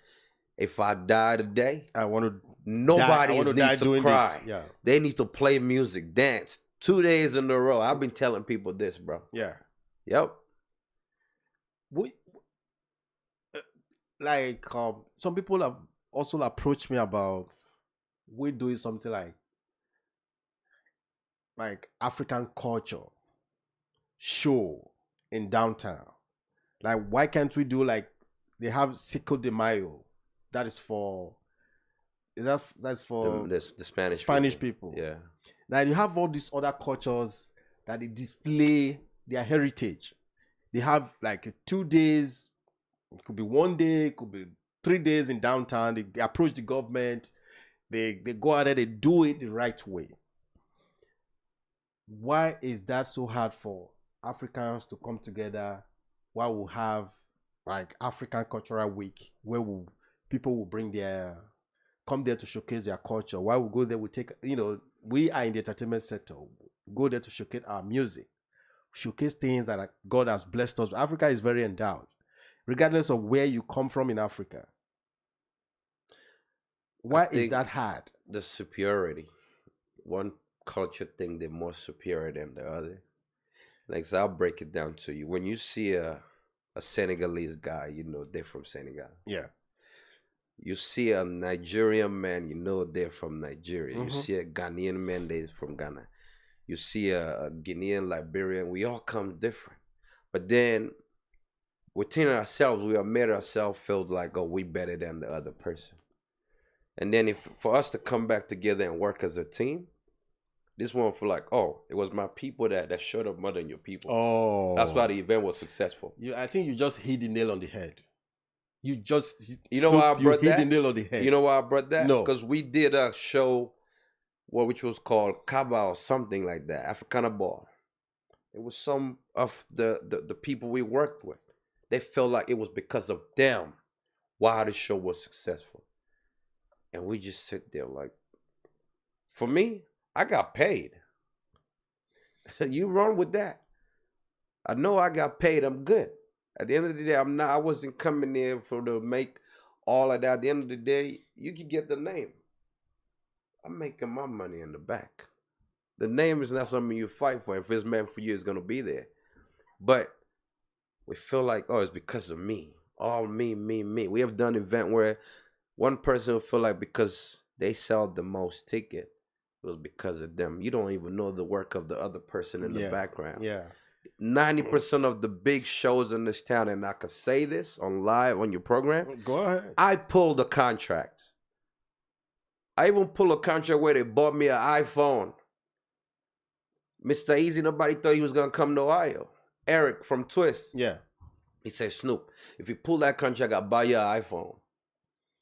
If I die today, I want to. nobody needs to cry. Yeah. They need to play music, dance 2 days in a row. I've been telling people this, bro. Yeah. Yep. We like some people have also approached me about we doing something like African culture show in downtown. Like, why can't we do like they have Cinco de Mayo? That is for that's for The Spanish people. Yeah. Now you have all these other cultures that they display their heritage. They have like 2 days, it could be 1 day, it could be 3 days in downtown. They approach the government, they go out there, they do it the right way. Why is that so hard for Africans to come together? Why we have like African Cultural Week where people will come there to showcase their culture. Why we go there, we take, we are in the entertainment sector. We go there to showcase our music, showcase things that God has blessed us. Africa is very endowed, regardless of where you come from in Africa. Why is that hard? The superiority. One culture think they're more superior than the other. Like, so I'll break it down to you. When you see a Senegalese guy, you know they're from Senegal. Yeah. You see a Nigerian man, you know they're from Nigeria. Mhm. You see a Ghanaian man, they're from Ghana. You see a Guinean, Liberian, we all come different. But then within ourselves, we have made ourselves feel like, oh, we better than the other person. And then for us to come back together and work as a team, this one feel like, oh, it was my people that showed up more than your people. Oh. That's why the event was successful. I think you just hit the nail on the head. You know why I brought that? hit the nail on the head. You know why I brought that? No. Because we did a show, which was called Kaba or something like that, Africana Ball. It was some of the people we worked with. They felt like it was because of them why the show was successful. And we just sit there like, for me, I got paid. You run with that. I know I got paid. I'm good. At the end of the day, I wasn't coming there to make all of that. At the end of the day, you can get the name. I'm making my money in the back. The name is not something you fight for. If it's meant for you, it's going to be there. But we feel like, oh, it's because of me. All me, me, me. We have done an event where one person will feel like because they sell the most ticket, it was because of them. You don't even know the work of the other person in the background. Yeah. 90% of the big shows in this town, and I could say this on live on your program. Go ahead. I pulled the contract. I even pulled a contract where they bought me an iPhone. Mr. Easy, nobody thought he was gonna come to Ohio. Eric from Twist. Yeah. He said, Snoop, if you pull that contract, I'll buy you an iPhone.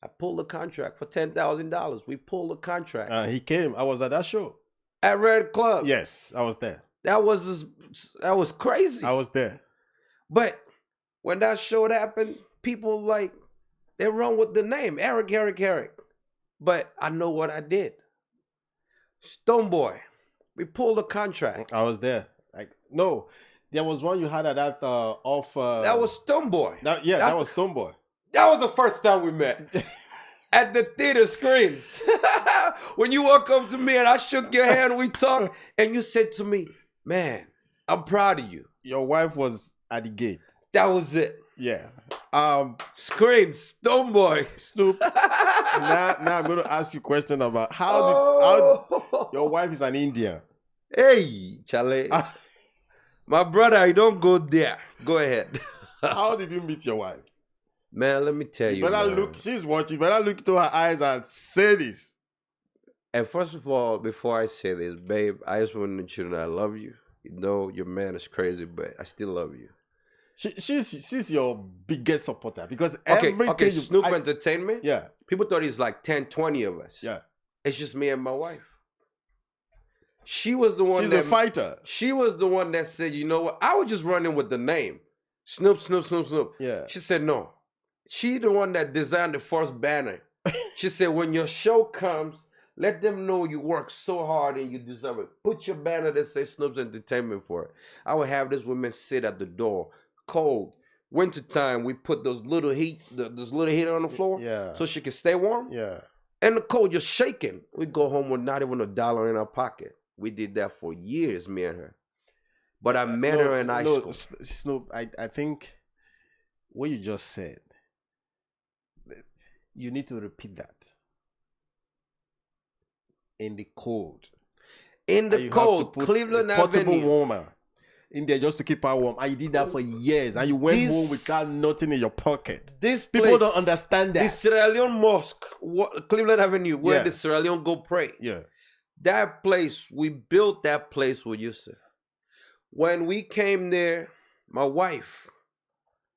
I pulled the contract for $10,000. We pulled the contract. He came. I was at that show. At Red Club. Yes, I was there. That was crazy. I was there. But when that show happened, people like, they run with the name. Eric. But I know what I did. Stoneboy. We pulled a contract. I was there. Like, no. There was one you had at that off. That was Stoneboy. That was Stoneboy. That was the first time we met. At the theater screens. When you walk up to me and I shook your hand, we talked, and you said to me, man, I'm proud of you. Your wife was at the gate. That was it. Yeah. Screens, Stoneboy. Snoop. now I'm going to ask you a question about how your wife is an Indian. Hey, Charlie. My brother, I don't go there. Go ahead. How did you meet your wife? Man, let me tell you. She's watching. Better look into her eyes and say this. And first of all, before I say this, babe, I just want to let you know I love you. You know your man is crazy, but I still love you. She's your biggest supporter because okay, Snoop Entertainment. Yeah. People thought it's like 10, 20 of us. Yeah. It's just me and my wife. She was the one. She's a fighter. She was the one that said, you know what? I was just running with the name. Snoop. Yeah. She said no. She the one that designed the first banner. She said, when your show comes, let them know you work so hard and you deserve it. Put your banner that says Snoop's Entertainment for it. I would have this woman sit at the door, cold. Wintertime, we put those little heater on the floor, so she can stay warm. Yeah. And the cold just shaking. We go home with not even $1 in our pocket. We did that for years, me and her. But I met her in high school. Snoop, I think what you just said, you need to repeat that. In the cold. In the cold, Cleveland Avenue. Portable warmer in there just to keep her warm. I did that for years. And you went home without nothing in your pocket. This People place, don't understand that. The Sierra Leone Mosque, Cleveland Avenue, where the Sierra Leone go pray. Yeah. That place, we built that place with Yusuf. When we came there, my wife,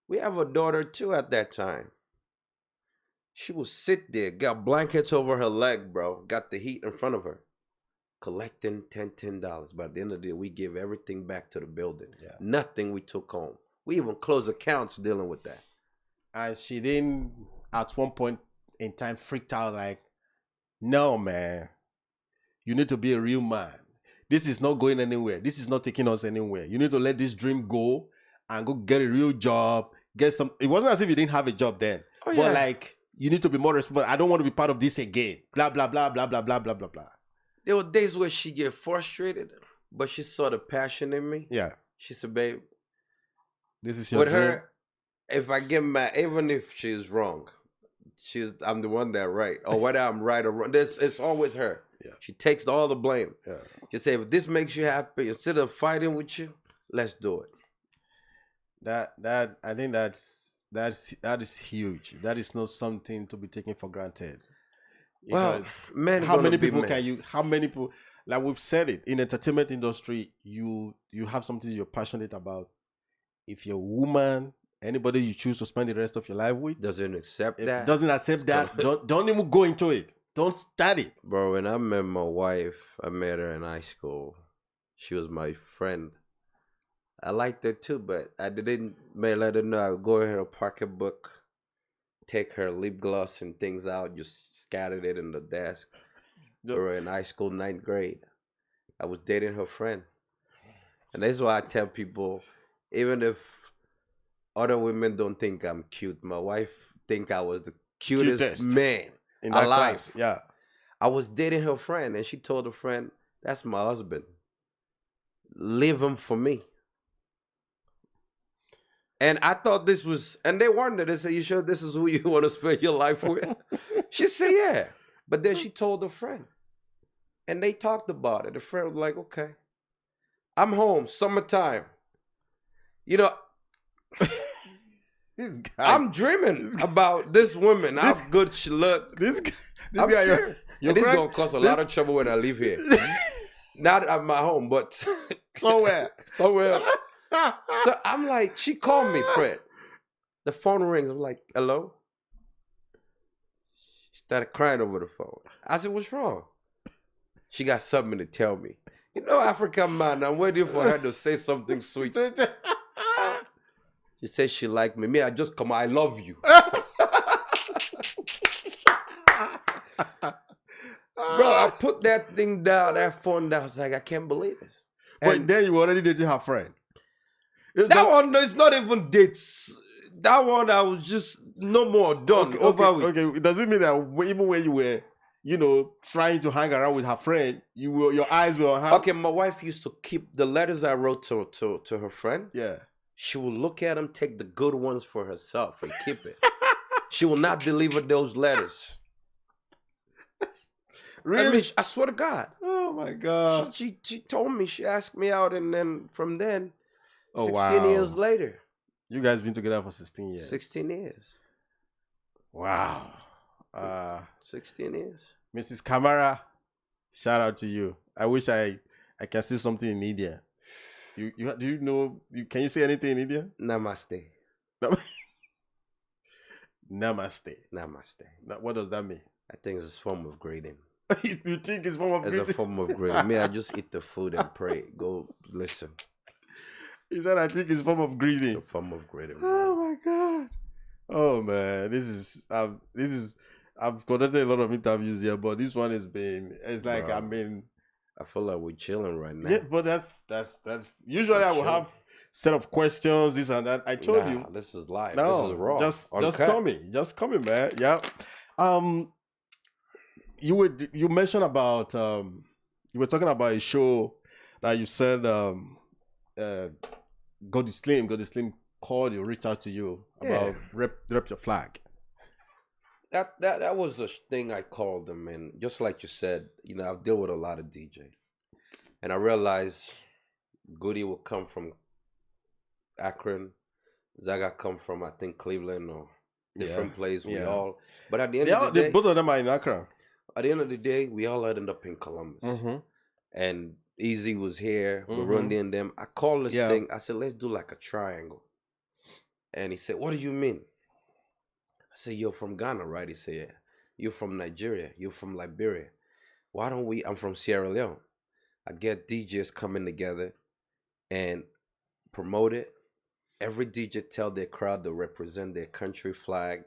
we have a daughter too at that time. She would sit there, got blankets over her leg, bro. Got the heat in front of her. Collecting $10. By the end of the day, we give everything back to the building. Yeah. Nothing we took home. We even closed accounts dealing with that. And she didn't, at one point in time, freaked out like, no, man. You need to be a real man. This is not going anywhere. This is not taking us anywhere. You need to let this dream go and go get a real job. Get some. It wasn't as if you didn't have a job then. Oh, yeah. But like, you need to be more responsible. I don't want to be part of this again. Blah, blah, blah, blah, blah, blah, blah, blah, blah. There were days where she get frustrated, but she saw the passion in me. Yeah. She said, babe, this is your dream. Her, if I get mad, even if she's wrong, I'm the one that right. Or whether I'm right or wrong, it's always her. Yeah. She takes all the blame. Yeah. She say, if this makes you happy, instead of fighting with you, let's do it. I think that is huge. That is not something to be taken for granted. Well, man, how many people, like we've said it, in entertainment industry, you have something you're passionate about. If you're a woman, anybody you choose to spend the rest of your life with doesn't accept that, don't even go into it. Don't start it. Bro, when I met my wife, I met her in high school. She was my friend. I liked her too, but I didn't let her know I would go in her pocketbook, take her lip gloss and things out, just scattered it in the desk. We were in high school, 9th grade. I was dating her friend. And that's why I tell people, even if other women don't think I'm cute, my wife think I was the cutest man in that class. Yeah. I was dating her friend, and she told her friend, that's my husband. Leave him for me. And I thought this was, and they wondered, they said, you sure this is who you want to spend your life with? She said, yeah. But then she told her friend. And they talked about it. The friend was like, okay. I'm home, summertime. You know, I'm dreaming about this woman, how good she looked. I'm serious. And this is going to cause a lot of trouble when I leave here. Not at my home, but somewhere. Somewhere. So I'm like, she called me, Fred. The phone rings. I'm like, hello? She started crying over the phone. I said, what's wrong? She got something to tell me. You know, African man, I'm waiting for her to say something sweet. She said she liked me. Me, I just come, I love you. Bro, I put that thing down, that phone down. I was like, I can't believe this. But then you already dated her friend. That one is not even dates. That one I was just no more done over with. Okay. It doesn't mean that even when you were, trying to hang around with her friend, your eyes were on her. Okay, my wife used to keep the letters I wrote to her friend. Yeah. She will look at them, take the good ones for herself, and keep it. She will not deliver those letters. Really? I mean, I swear to God. Oh my God. She told me, she asked me out, and then from then, 16 years later. You guys been together for 16 years. 16 years. Wow. 16 years. Mrs. Kamara, shout out to you. I wish I can see something in India. Do you know? Can you say anything in India? Namaste. Namaste. Namaste. What does that mean? I think it's a form of greeting. You think it's a form of greeting? It's a form of greeting. Me, I just eat the food and pray. Go listen. He said, I think it's a form of greeting. It's a form of greeting. Oh my God. Oh man, this is I've conducted a lot of interviews here, but this one has been, it's like, bro, I feel like we're chilling right now. Yeah, but that's usually I will have set of questions, this and that. I told you. This is live. No, this is raw. Just coming, man. Yeah. You mentioned about you were talking about a show that you said God is Slim called you, reached out to you about rep your flag. That was a thing I called them, and just like you said, I've dealt with a lot of DJs, and I realized Goody will come from Akron, Zaga come from I think Cleveland or different place. But at the end of the day, both of them are in Accra. At the end of the day, we all ended up in Columbus, and Easy was here, Burundi and them. I called this thing. I said, let's do like a triangle, and he said, what do you mean? I said, you're from Ghana, right? He said, yeah. You're from Nigeria. You're from Liberia. Why don't we? I'm from Sierra Leone. I get DJs coming together and promote it. Every DJ tell their crowd to represent their country flag,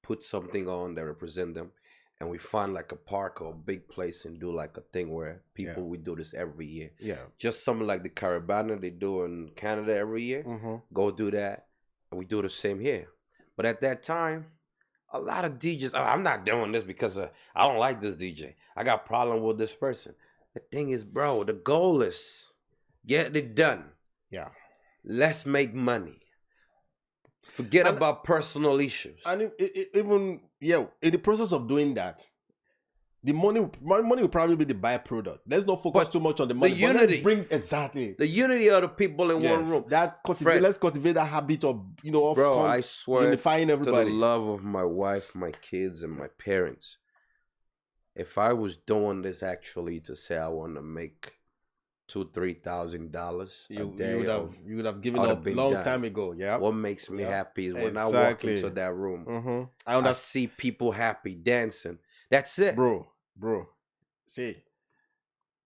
put something on that represent them. And we find like a park or a big place and do like a thing where people, we do this every year. Yeah. Just something like the Caribana they do in Canada every year. Go do that. And we do the same here. But at that time, a lot of DJs, I'm not doing this because I don't like this DJ. I got problem with this person. The thing is, bro, the goal is get it done. Yeah. Let's make money. Forget about personal issues. And even in the process of doing that, the money will probably be the byproduct. Let's not focus too much on the money. The unity. The unity of the people in one room. Let's cultivate that habit of, bro, I swear unifying everybody. To the love of my wife, my kids, and my parents. If I was doing this actually to say I want to make $2,000-$3,000 a day, you would have given up a long time ago. Yeah. What makes me happy is when I walk into that room, I see people happy dancing. That's it, bro. See,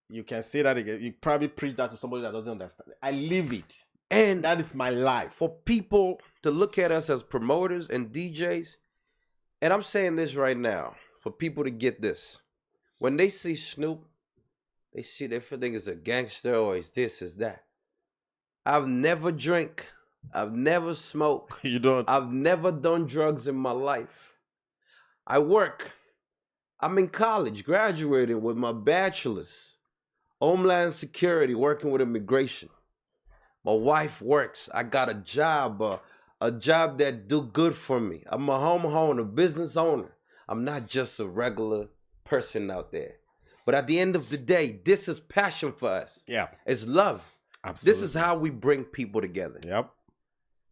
you can say that again. You probably preach that to somebody that doesn't understand. I live it, and that is my life. For people to look at us as promoters and DJs, and I'm saying this right now for people to get this, when they see Snoop, they see they think it's a gangster or it's this, it's that. I've never drank. I've never smoked. You don't. I've never done drugs in my life. I work. I'm in college, graduating with my bachelor's. Homeland Security, working with immigration. My wife works. I got a job that do good for me. I'm a homeowner, business owner. I'm not just a regular person out there. But at the end of the day, this is passion for us. Yeah. It's love. Absolutely. This is how we bring people together. Yep.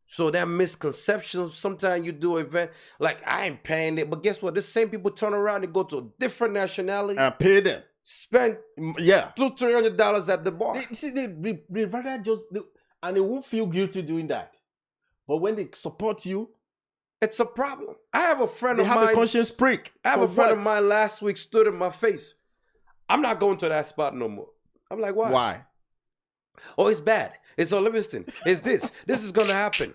So that misconception, sometimes you do an event, like I ain't paying it, but guess what? The same people turn around and go to a different nationality. And pay them. Spend $200-$300 at the bar. They rather and they won't feel guilty doing that. But when they support you, it's a problem. I have a friend of mine. They have a conscience prick. I have a friend of mine last week stood in my face. I'm not going to that spot no more. I'm like, why? Why? Oh, it's bad. It's on Livingston. It's this. This is going to happen.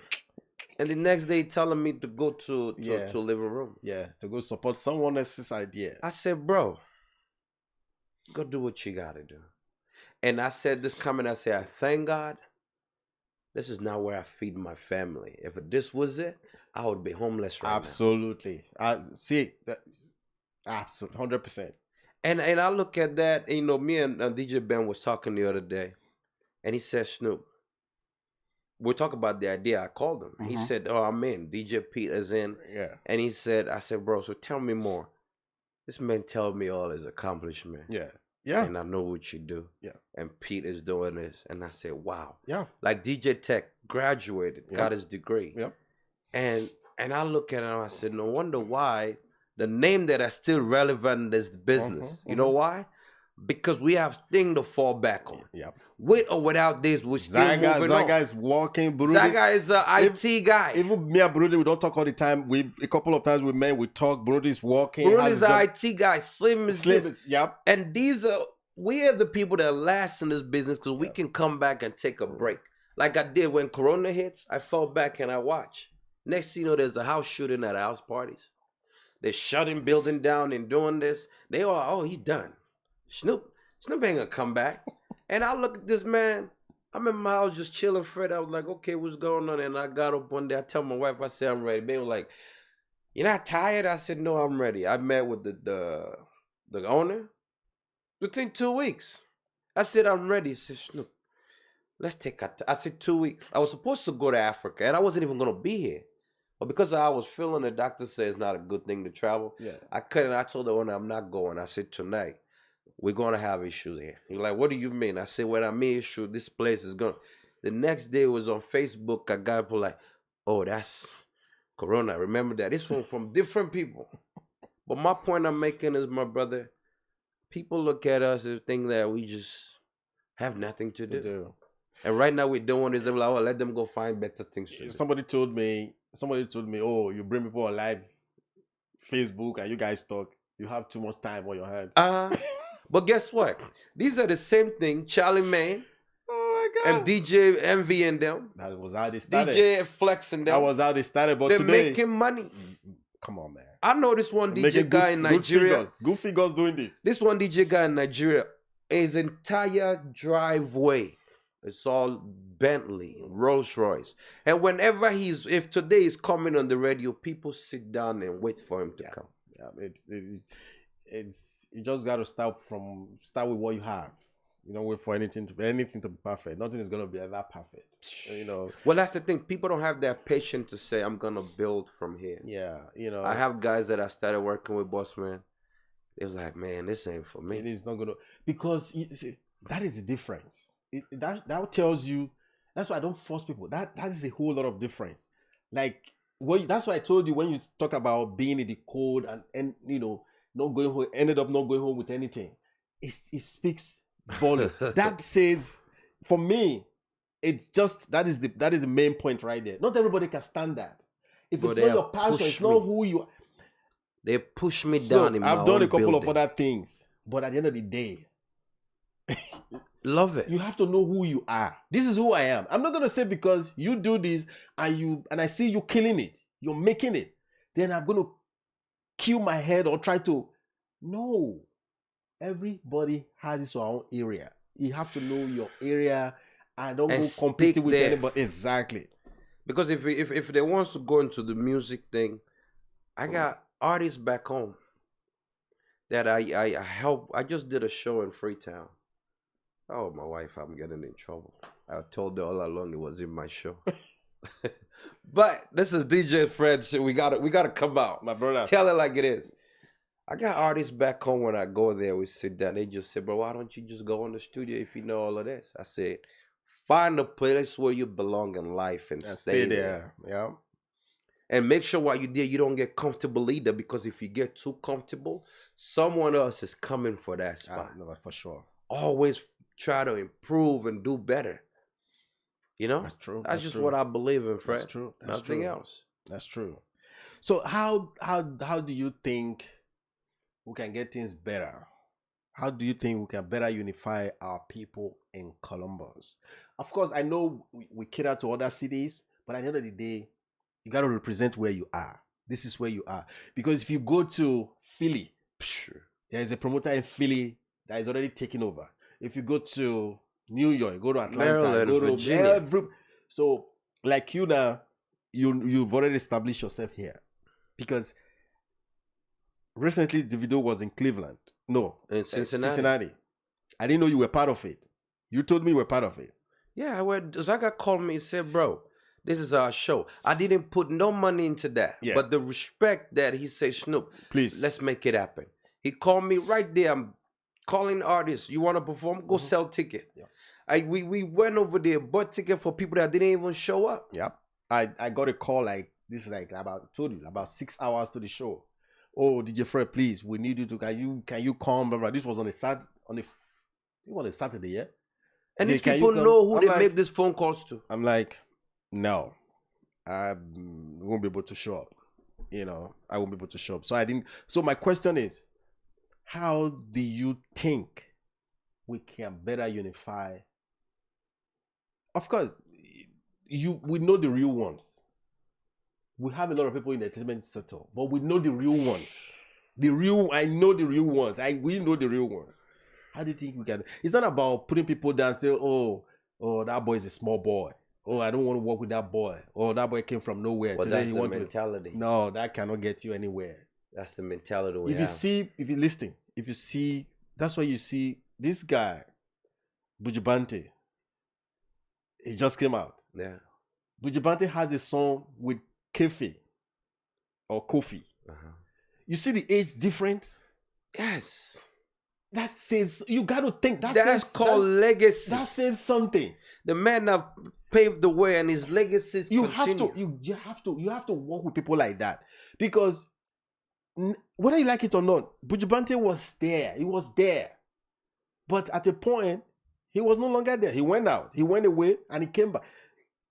And the next day telling me to go to living room. Yeah, to go support someone else's idea. I said, bro, go do what you got to do. And I said this comment, I said, I thank God This is not where I feed my family. If this was it, I would be homeless right now. Absolutely. See, absolutely, 100%. And I look at that, and, me and DJ Ben was talking the other day, and he said, Snoop, we're talking about the idea. I called him. He said, oh, I'm in. DJ Pete is in. Yeah. And he said, I said, bro, so tell me more. This man told me all his accomplishment. Yeah. Yeah. And I know what you do. Yeah. And Pete is doing this. And I said, wow. Yeah. Like DJ Tech graduated, got his degree. Yep. And I look at him, I said, no wonder why the name that is still relevant in this business. You know why? Because we have things to fall back on. Yep. With or without this, we're still moving on. Zaga is walking. Burundi. Zaga is an IT guy. Even me and Burundi, we don't talk all the time. A couple of times we met, we talk. Burundi is walking. Burundi is an IT guy. Slim is this. Yep. And we are the people that last in this business because we can come back and take a break. Like I did when Corona hits, I fell back and I watched. Next thing you know, there's a house shooting at house parties. They're shutting building down and doing this. They all, oh, he's done. Snoop ain't gonna come back. And I look at this man. I'm in my house just chilling, Fred. I was like, okay, what's going on? And I got up one day. I tell my wife, I said, I'm ready. They were like, you're not tired? I said, no, I'm ready. I met with the owner within 2 weeks. I said, I'm ready. He said, Snoop, let's take I said 2 weeks. I was supposed to go to Africa, and I wasn't even gonna be here. But because I was feeling the doctor said it's not a good thing to travel, I couldn't. I told the owner I'm not going. I said, tonight, we're going to have issues here. He's like, what do you mean? I said, when I mean issue, this place is going. The next day was on Facebook. I got people like, oh, that's Corona. Remember that? This one from different people. But my point I'm making is, my brother, people look at us and think that we just have nothing to do. And right now we're doing this. They're like, oh, let them go find better things to do. Somebody told me, oh, you bring people on live Facebook and you guys talk. You have too much time on your hands. But guess what? These are the same thing. Charlie Maine and DJ Envy and them. That was how they started. DJ Flex and them. That was how they started. But they're today, making money. Come on, man. I know this one DJ guy in Nigeria. Good figures doing this. This one DJ guy in Nigeria, his entire driveway, it's all Bentley, Rolls Royce. And whenever if today is coming on the radio, people sit down and wait for him to come. Yeah, it's you just got to start with what you have. You don't wait for anything to be perfect. Nothing is gonna be ever perfect. Well, that's the thing. People don't have that patience to say, I'm gonna build from here. Yeah, I have guys that I started working with, boss man. It was like, man, this ain't for me. It is not gonna, because that is the difference. That tells you. That's why I don't force people. That is a whole lot of difference. Like that's why I told you when you talk about being in the cold and not going home, ended up not going home with anything. It speaks volume. That says, for me, it's just that is the main point right there. Not everybody can stand that. If it's not your passion, it's not who you are. They push me down in my I've done a couple building. of other things, but at the end of the day, love it. You have to know who you are. This is who I am. I'm not gonna say because you do this and I see you killing it, you're making it, then I'm gonna kill my head or try to. No. Everybody has his own area. You have to know your area and don't go competing with anybody. Exactly. Because if they want to go into the music thing, I got artists back home that I help. I just did a show in Freetown. Oh, my wife, I'm getting in trouble. I told her all along it was in my show. But this is DIJAYFRED shit. We gotta come out. My brother. Tell it like it is. I got artists back home. When I go there, we sit down. They just say, bro, why don't you just go in the studio if you know all of this? I said, find a place where you belong in life and stay there. Yeah. And make sure while you're there, you don't get comfortable either, because if you get too comfortable, someone else is coming for that spot. No, for sure. Always try to improve and do better. That's true. That's just what I believe in, Fred. That's true. Nothing else. That's true. So how do you think we can get things better? How do you think we can better unify our people in Columbus? Of course, I know we cater to other cities, but at the end of the day, you got to represent where you are. This is where you are. Because if you go to Philly, there is a promoter in Philly that is already taking over. If you go to New York, go to Atlanta, Maryland, go to Virginia. So, like you now, you've already established yourself here because recently the video was in Cleveland. No, In Cincinnati. Cincinnati. I didn't know you were part of it. You told me you were part of it. Yeah, Zaga called me and said, bro, this is our show. I didn't put no money into that. Yeah. But the respect that he said, Snoop, Please. let's make it happen. He called me right there. I'm calling artists. You want to perform? Go sell ticket. Yeah. We went over there, bought ticket for people that didn't even show up. Yep. I got a call like this, like about 6 hours to the show. Oh, DIJAYFRED, please, we need you to can you come? Blah, blah. This was on a Saturday, yeah. And Yeah, these can you people come? know who I'm they like- make these phone calls to. I'm like, no, I won't be able to show up. I won't be able to show up. So I didn't. So my question is, how do you think we can better unify? Of course, we know the real ones. We have a lot of people in the entertainment sector, but we know the real ones. I know the real ones. We know the real ones. How do you think we can? It's not about putting people down and say, oh, that boy is a small boy. Oh, I don't want to work with that boy. Oh, that boy came from nowhere. But Today that's he the want mentality. No, that cannot get you anywhere. That's the mentality we have. If you listen, if you see, that's why you see this guy, Bujibante. He just came out. Yeah. Bujibante has a song with Kefi or Kofi. You see the age difference? Yes. That says, you got to think. That's called legacy. That says something. The man have paved the way and his legacies You continue. have to work with people like that. Because whether you like it or not, Bujibante was there. He was there. But at a point, he was no longer there. He went out. He went away and he came back.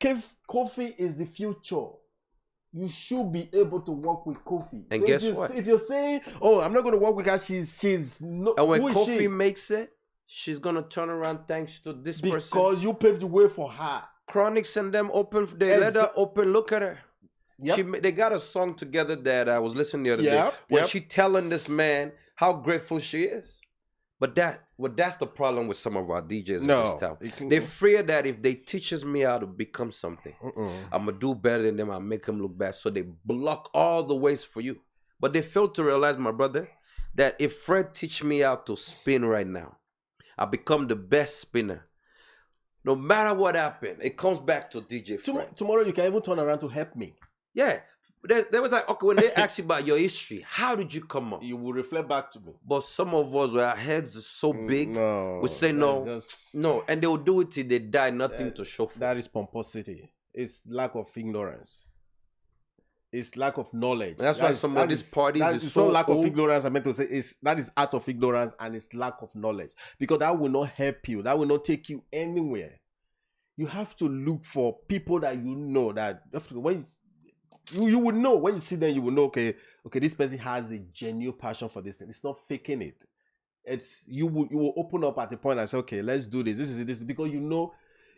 Kofi is the future. You should be able to work with Kofi. And so guess what? If you're saying, "Oh, I'm not going to work with her," she's no. And when who is Kofi she? makes it, she's gonna turn around thanks to this person. Because you paved the way for her. Chronics and them open. They let her open. Look at her. Yep. They got a song together that I was listening the other day. Where she telling this man how grateful she is. But that's the problem with some of our DJs in this town. They fear that if they teaches me how to become something, I'm gonna do better than them. I make them look bad, so they block all the ways for you. But they fail to realize, my brother, that if Fred teach me how to spin right now, I become the best spinner. No matter what happened, it comes back to DIJAYFRED. Tomorrow you can even turn around to help me. Yeah. There was like, okay, when they ask you about your history, how did you come up? You will reflect back to me. But some of us, our heads are so big, we say no, no, and they will do it till they die, nothing to show for. That is pomposity. It's lack of ignorance. It's lack of knowledge. That's why some of these parties is so so lack old. of ignorance. I meant to say that is out of ignorance and it's lack of knowledge, because that will not help you. That will not take you anywhere. You have to look for people that you know that when you would know when you see them, you will know, okay, this person has a genuine passion for this thing. It's not faking it. It's you will open up at the point and say, okay, let's do this. This is because you know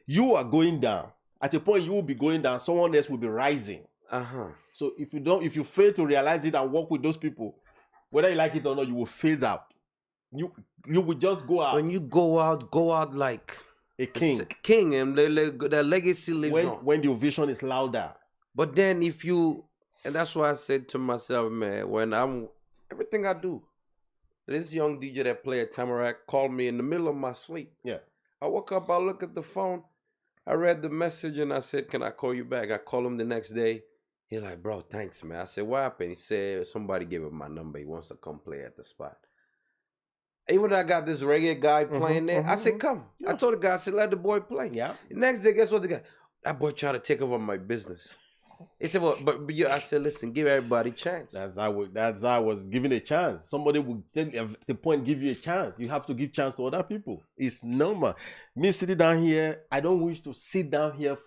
you are going down. At a point you will be going down, someone else will be rising. So if you fail to realize it and work with those people, whether you like it or not, you will fade out. You will just go out. When you go out like a king. King, and the legacy lives on. When the vision is louder. But then and that's why I said to myself, man, when everything I do, this young DJ that play at Tamarack called me in the middle of my sleep. Yeah. I woke up, I look at the phone, I read the message and I said, can I call you back? I call him the next day. He's like, bro, thanks, man. I said, what happened? He said, somebody gave him my number. He wants to come play at the spot. Even though I got this reggae guy playing there, I said, come. Yeah. I told the guy, I said, let the boy play. Yeah. The next day, guess what the guy? That boy tried to take over my business. He said, well, but I said, listen, give everybody a chance. That's how I was giving a chance. Somebody would say at the point, give you a chance. You have to give chance to other people. It's normal. Me sitting down here, I don't wish to sit down here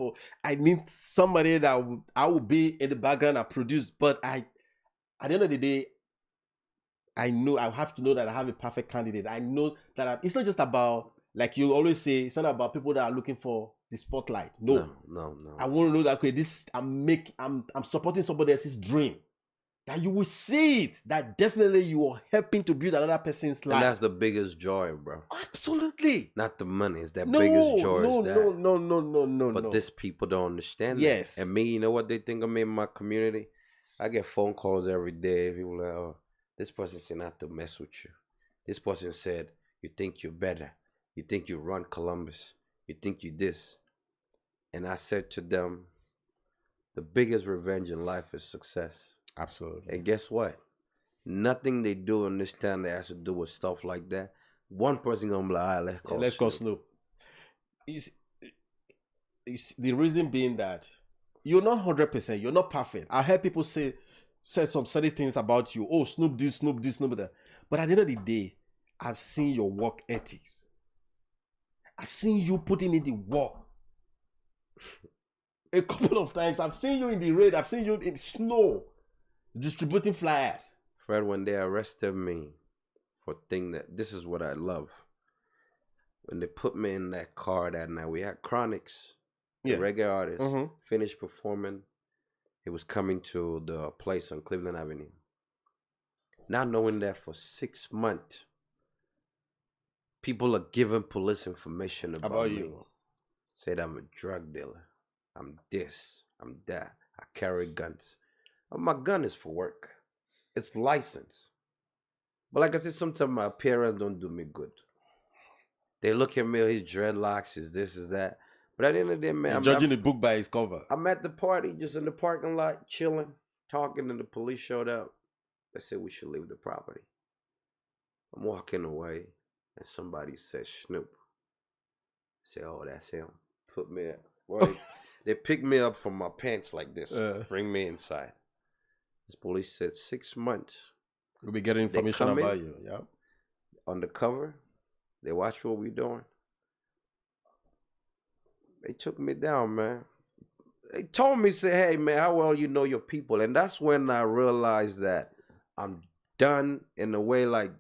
I need somebody that I will be in the background and produce. But at the end of the day, I know I have to know that I have a perfect candidate. I know that it's not just about, like you always say, it's not about people that are looking for the spotlight. No. No. I want to know that, okay, I'm supporting somebody else's dream. that you will see it, that definitely you are helping to build another person's life. And that's the biggest joy, bro. Absolutely. Not the money. It's that No, biggest joy no, is that. no. But this people don't understand Yes. that. And me, you know what they think of me in my community? I get phone calls every day. People like, oh, this person said not to mess with you. This person said, you think you're better. You think you run Columbus. You think you this. And I said to them, the biggest revenge in life is success. Absolutely. And guess what? Nothing they do in this town that has to do with stuff like that. One person gonna be like, all right, let's call Snoop. Is the reason being that you're not 100%, you're not perfect. I heard people say some certain things about you. Oh, Snoop this, Snoop that. But at the end of the day, I've seen your work ethics. I've seen you putting in the work. A couple of times, I've seen you in the rain. I've seen you in snow distributing flyers. Fred, when they arrested me for thing that, this is what I love. When they put me in that car that night, we had Chronics, the reggae artist, finished performing. He was coming to the place on Cleveland Avenue. Not knowing that for 6 months, people are giving police information about me. You. Said I'm a drug dealer. I'm this. I'm that. I carry guns. My gun is for work. It's licensed. But like I said, sometimes my appearance don't do me good. They look at me, his dreadlocks, is this, is that. But at the end of the day, man, I'm judging the book by its cover. I'm at the party, just in the parking lot, chilling, talking, and the police showed up. They said we should leave the property. I'm walking away, and somebody said Snoop. I said, oh, that's him. Put me up. Well, they picked me up from my pants like this. Bring me inside. This police said 6 months. We'll be getting information about you. Yeah. Undercover. They watch what we're doing. They took me down, man. They told me, say, hey, man, how well you know your people? And that's when I realized that I'm done in a way, like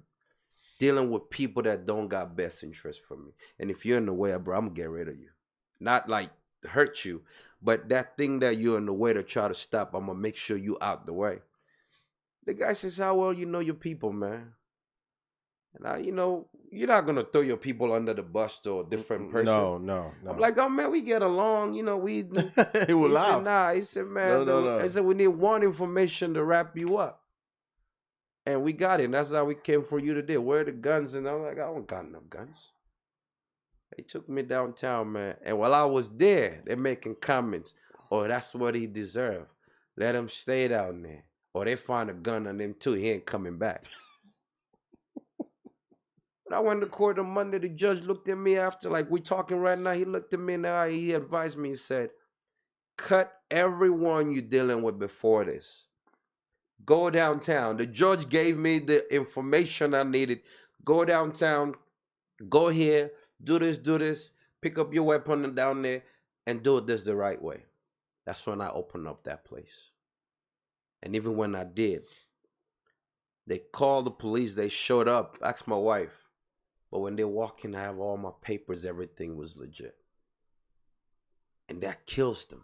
dealing with people that don't got best interest for me. And if you're in the way, bro, I'm going to get rid of you. Not like hurt you, but that thing that you're in the way to try to stop, I'm going to make sure you out the way. The guy says, how well you know your people, man? And I, you're not going to throw your people under the bus to a different person. No. I'm like, oh, man, we get along. We he will laugh. Said, nah. He said, man, no. I said, we need one information to wrap you up. And we got it. And that's how we came for you today. Where are the guns? And I'm like, I don't got no guns. They took me downtown, man. And while I was there, they're making comments. Oh, that's what he deserved. Let him stay down there. Or they find a gun on him too. He ain't coming back. But I went to court on Monday. The judge looked at me after, like we talking right now. He looked at me in the eye. He advised me. He said, cut everyone you're dealing with before this. Go downtown. The judge gave me the information I needed. Go downtown. Go here. Do this. Pick up your weapon down there and do it this the right way. That's when I opened up that place. And even when I did, they called the police. They showed up. Asked my wife. But when they walk in, I have all my papers. Everything was legit. And that kills them.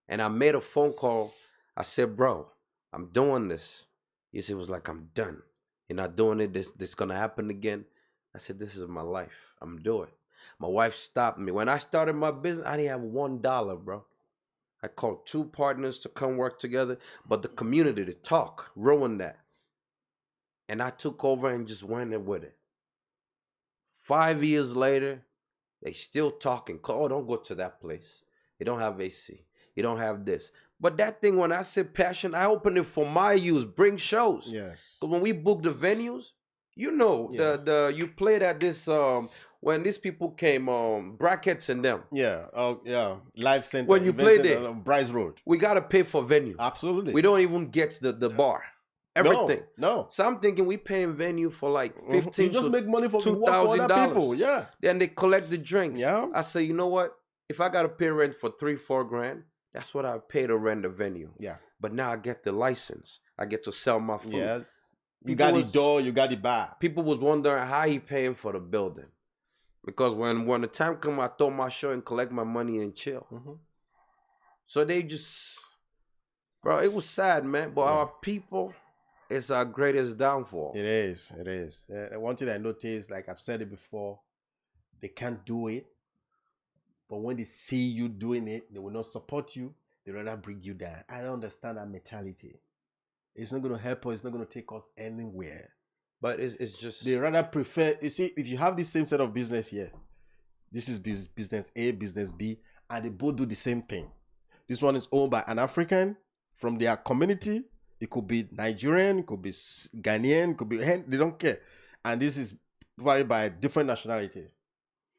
And I made a phone call. I said, bro, I'm doing this. He said, it was like, I'm done. You're not doing it. This going to happen again. I said, this is my life. I'm doing it. My wife stopped me. When I started my business, I didn't have $1, bro. I called 2 partners to come work together. But the community, to talk, ruined that. And I took over and just went in with it. 5 years later, they still talking. Oh, don't go to that place. You don't have AC. You don't have this. But that thing, when I said passion, I opened it for my use. Bring shows. Yes. Because when we book the venues, you played at this when these people came, Brackets and them. Yeah. Oh, yeah. Live center. When you play there, Bryce Road. we gotta pay for venue. Absolutely. We don't even get the bar. Everything. No. So I'm thinking we paying venue for like 15 you just make money for $2,000 people. Yeah. Then they collect the drinks. Yeah. I say, you know what? If I gotta pay rent for $3-4 grand, that's what I pay to rent the venue. Yeah. But now I get the license. I get to sell my food. Yes. You got the door, you got the bar. People was wondering how he paying for the building. Because when the time come, I throw my show and collect my money and chill. So they just Bro, it was sad, man. But Yeah. our people, it's our greatest downfall. It is. It is. One thing I noticed, like I've said it before, they can't do it. But when they see you doing it, they will not support you. They rather bring you down. I don't understand that mentality. It's not going to help us. It's not going to take us anywhere. But it's just... They rather prefer... You see, if you have the same set of business here, this is business A, business B, and they both do the same thing. This one is owned by an African from their community. It could be Nigerian, it could be Ghanaian, it could be... They don't care. And this is probably by a different nationality.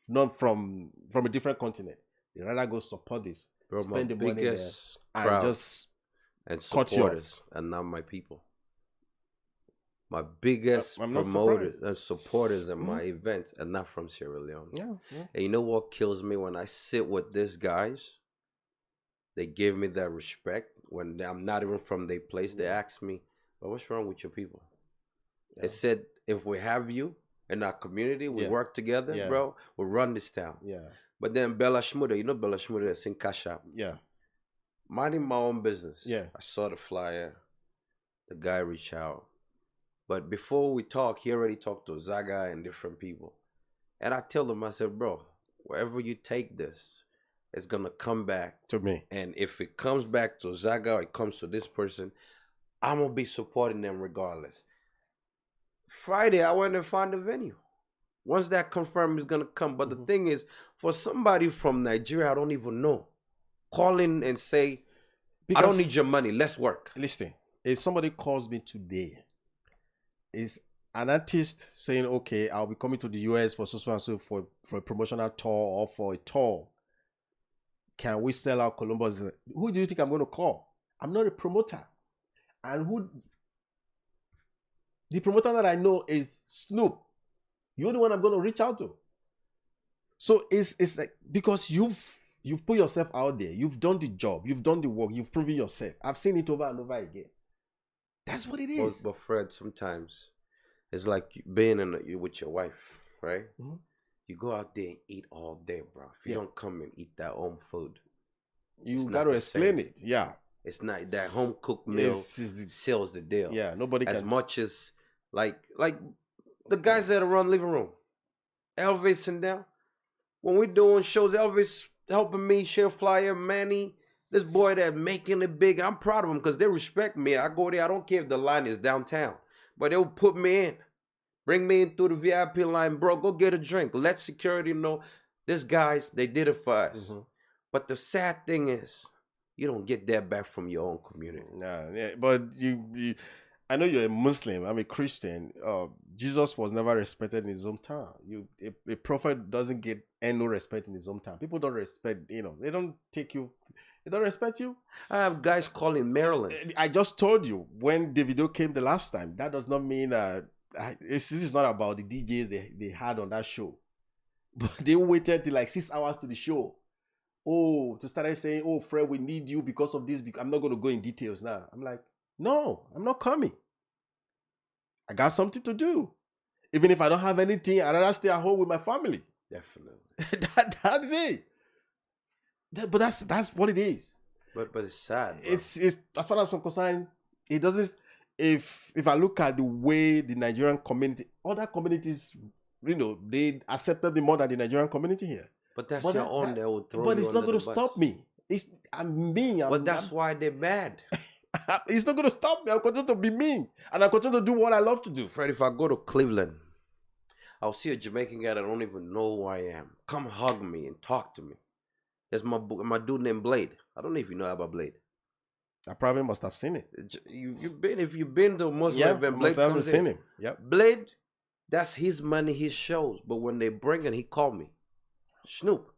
Not from a different continent. They rather go support this. Bro, spend the my money there biggest and crowd just and cut you off. supporters are not my people. My biggest I'm not promoters surprised. and supporters at my events are not from Sierra Leone. Yeah. And you know what kills me? When I sit with these guys, they give me that respect. When I'm not even from their place, they ask me, well, what's wrong with your people? Yeah. They said, if we have you in our community, we work together, bro, we'll run this town. Yeah. But then Bella Shmuda, you know Bella Shmuda that's in Kasha. Yeah. Minding my own business. Yeah. I saw the flyer. The guy reached out. But before we talk, he already talked to Zaga and different people. And I tell him, I said, bro, wherever you take this, it's going to come back to me. And if it comes back to Zaga or it comes to this person, I'm going to be supporting them regardless. Friday, I went and found the venue. Once that confirmed, it's going to come. But the thing is, for somebody from Nigeria, I don't even know, call in and say, because I don't need your money. Let's work. Listen, if somebody calls me today, is an artist saying, okay, I'll be coming to the US for so and so for a promotional tour or for a tour. Can we sell out Columbus? Who do you think I'm going to call? I'm not a promoter. And the promoter that I know is Snoop. You're the one I'm going to reach out to. So it's like, because you've put yourself out there. You've done the job. You've done the work. You've proven yourself. I've seen it over and over again. That's what it is. But Fred, sometimes it's like being with your wife, right? Mm-hmm. You go out there and eat all day, bro. If you don't come and eat that home food, you got to explain it. Yeah. It's not that home cooked meal seals the deal. Yeah, nobody can. As much as like the guys that run living room, Elvis and them. When we doing shows, Elvis helping me share flyer, Manny, this boy that making it big. I'm proud of them because they respect me. I go there. I don't care if the line is downtown, but they'll put me in, bring me in through the VIP line, bro. Go get a drink. Let security know these guys, they did it for us. Mm-hmm. But the sad thing is, you don't get that back from your own community. Nah, yeah, but I know you're a Muslim. I'm a Christian. Jesus was never respected in his hometown. A prophet doesn't get any respect in his hometown. People don't respect. They don't take you. They don't respect you. I have guys calling Maryland. I just told you when Davido came the last time. That does not mean this is not about the DJs they had on that show. But they waited till like 6 hours to the show. To start saying, oh, Fred, we need you because of this. I'm not going to go in details now. I'm like, no, I'm not coming. I got something to do. Even if I don't have anything, I'd rather stay at home with my family. Definitely. That's it. But that's what it is. But it's sad. Bro. It's as far as I'm concerned, it doesn't. If I look at the way the Nigerian community, other communities, they accepted me more than the Nigerian community here. But that's your own. They will throw but you it's not going to bus. stop me. I'm mean. But that's why they're mad. It's not going to stop me. I'll continue to be mean. And I'll continue to do what I love to do. Fred, if I go to Cleveland, I'll see a Jamaican guy that I don't even know who I am. Come hug me and talk to me. There's my dude named Blade. I don't know if you know about Blade. I probably must have seen it. If you've been to a Muslim event, Blade must have seen him. Yep. Blade, that's his money, his shows. But when they bring it, he called me. Snoop.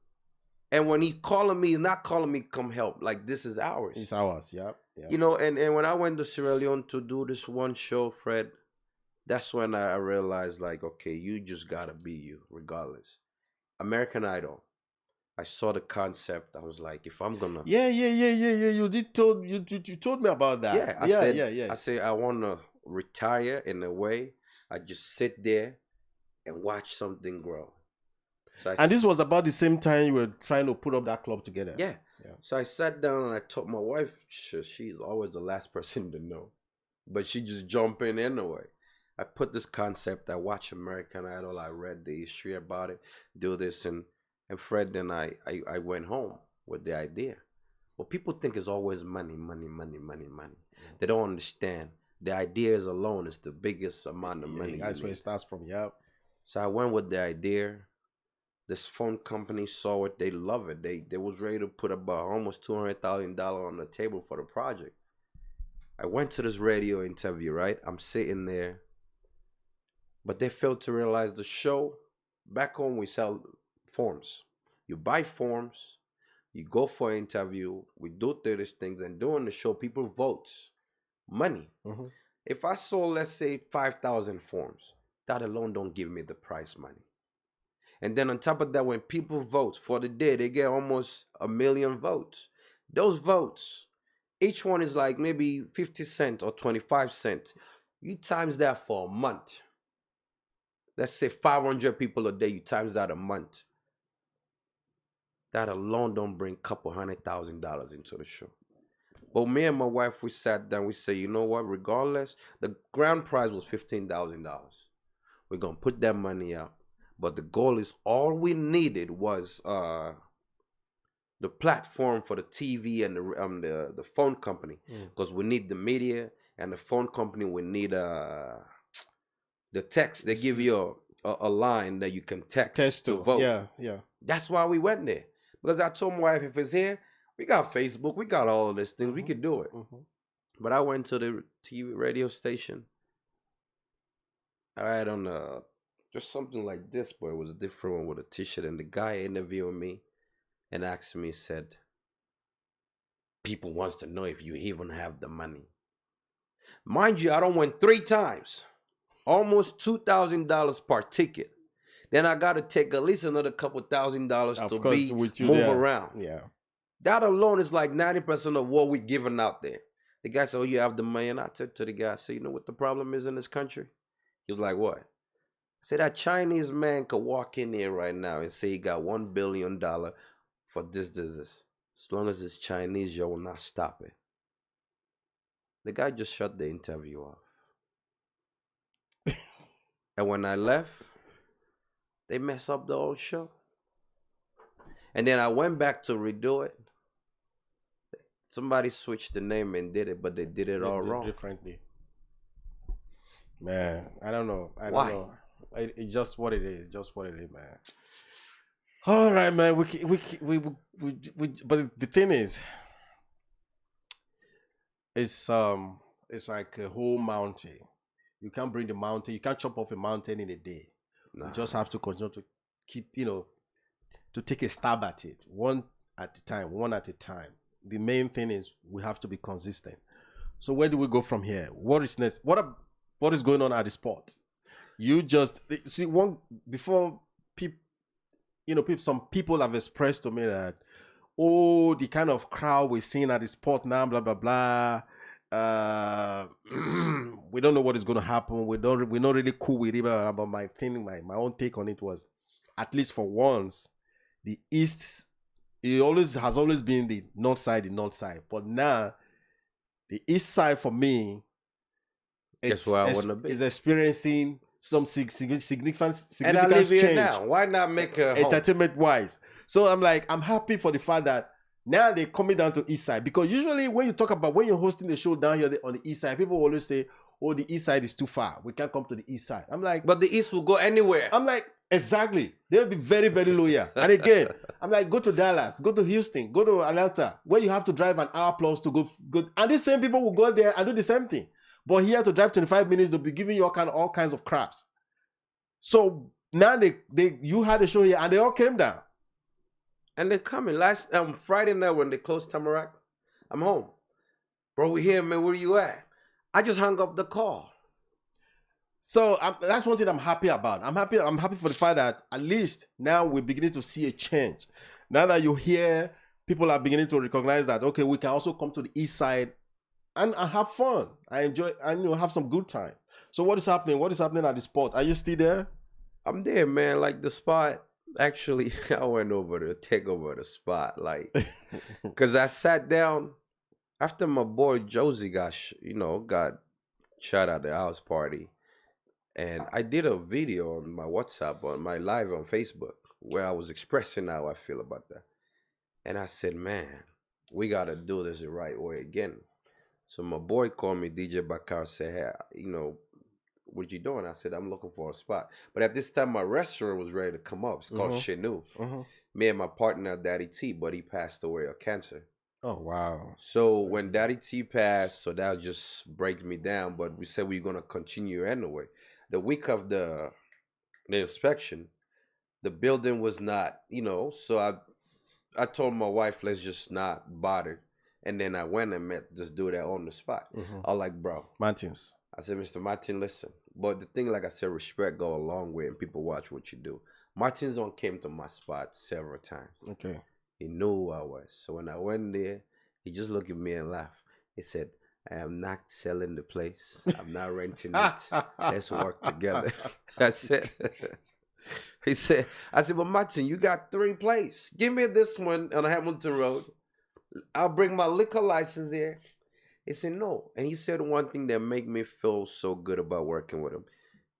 And when he's calling me, he's not calling me come help. Like, this is ours. It's ours, yep. And when I went to Sierra Leone to do this one show, Fred, that's when I realized, like, okay, you just gotta be you, regardless. American Idol. I saw the concept. I was like, if I'm gonna... Yeah. You told me about that. Yeah, I said, I wanna retire in a way. I just sit there and watch something grow. And this was about the same time you were trying to put up that club together. Yeah. Yeah. So I sat down and I told my wife, she's always the last person to know, but she just jumped in anyway. I put this concept. I watch American Idol. I read the history about it. Do this and Fred and I went home with the idea. Well, people think it's always money, money, money, money, money. They don't understand. The ideas alone is the biggest amount of money. That's where it starts from. Yep. So I went with the idea. This phone company saw it. They love it. They was ready to put about almost $200,000 on the table for the project. I went to this radio interview, right? I'm sitting there. But they failed to realize the show. Back home, we sell forms. You buy forms. You go for an interview. We do these things. And during the show, people vote money. Mm-hmm. If I sold, let's say, 5,000 forms, that alone don't give me the prize money. And then on top of that, when people vote for the day, they get almost 1 million votes. Those votes, each one is like maybe 50 cents or 25 cents. You times that for a month. Let's say 500 people a day, you times that a month. That alone don't bring a couple $100,000 into the show. But me and my wife, we sat down, we said, you know what, regardless, the grand prize was $15,000. We're going to put that money up. But the goal is all we needed was the platform for the TV and the phone company. Because we need the media and the phone company, we need the text. They give you a line that you can text to vote. Yeah, yeah. That's why we went there. Because I told my wife, if it's here, we got Facebook, we got all of these things, we could do it. But I went to the TV radio station. I had on just something like this, but it was a different one with a t-shirt. And the guy interviewing me and asked me, said, people wants to know if you even have the money. Mind you, I don't win 3 times. Almost $2,000 per ticket. Then I got to take at least another couple $1,000 to be move around. Yeah. That alone is like 90% of what we're giving out there. The guy said, oh, you have the money. And I said to the guy, I said, you know what the problem is in this country? He was like, what? I said, that Chinese man could walk in here right now and say he got $1 billion for this. As long as it's Chinese, you will not stop it. The guy just shut the interview off. And when I left, they messed up the whole show. And then I went back to redo it. Somebody switched the name and did it, but they did it all wrong. Differently. Man, I don't know. I Why? don't know. It's just what it is. Just what it is, man. All right, man. But the thing is, it's like a whole mountain. You can't bring the mountain. You can't chop off a mountain in a day. Nah. You just have to continue to keep, to take a stab at it, one at a time, one at a time. The main thing is we have to be consistent. So where do we go from here? What is next? What is going on at the sport? You just see before people, some people have expressed to me that, oh, the kind of crowd we're seeing at the sport now, blah blah blah. We don't know what is going to happen. We're not really cool with it. But my own take on it was, at least for once, the East, has always been the north side, but now the East side for me, that's where I want to be. Is experiencing some significant and I live here change now. Why not make a entertainment wise? So I'm happy for the fact that now they're coming down to East side, because usually when you talk about when you're hosting the show down here on the East side, people always say, oh, the East side is too far. We can't come to the East side. I'm like, but the East will go anywhere. I'm like, exactly. They'll be very, very loyal. And again, I'm like, go to Dallas, go to Houston, go to Atlanta, where you have to drive an hour plus to go. And these same people will go there and do the same thing. But here to drive 25 minutes, they'll be giving you all kinds of craps. So now you had a show here and they all came down. And they're coming. Last Friday night when they closed Tamarack, I'm home. Bro, we here, man. Where you at? I just hung up the call. So that's one thing I'm happy about. I'm happy for the fact that at least now we're beginning to see a change. Now that you hear, people are beginning to recognize that, okay, we can also come to the East side and have fun. I enjoy and have some good time. So what is happening? What is happening at the spot? Are you still there? I'm there, man. Like the spot, Actually, I went over to take over the spot, like, cause I sat down after my boy Josie got, got shot at the house party, and I did a video on my WhatsApp on my live on Facebook where I was expressing how I feel about that, and I said, man, we gotta do this the right way again. So my boy called me, DJ Bakar, said, hey, what you doing? I said, I'm looking for a spot. But at this time, my restaurant was ready to come up. It's called Mm-hmm. Snoop. Mm-hmm. Me and my partner, Daddy T, but he passed away of cancer. Oh wow. So when Daddy T passed, so that just breaks me down. But we said we're gonna continue anyway. The week of the inspection, the building was not, So I told my wife, let's just not bother. And then I went and met this dude that on the spot. Mm-hmm. I was like, bro. Martins. I said, Mr. Martin, listen. But the thing, like I said, respect go a long way, and people watch what you do. Martin's on came to my spot several times. Okay. He knew who I was. So when I went there, he just looked at me and laughed. He said, I am not selling the place. I'm not renting it. Let's work together. I said, I said, but Martin, you got 3 places. Give me this one on Hamilton Road. I'll bring my liquor license here. He said, no. And he said one thing that made me feel so good about working with him.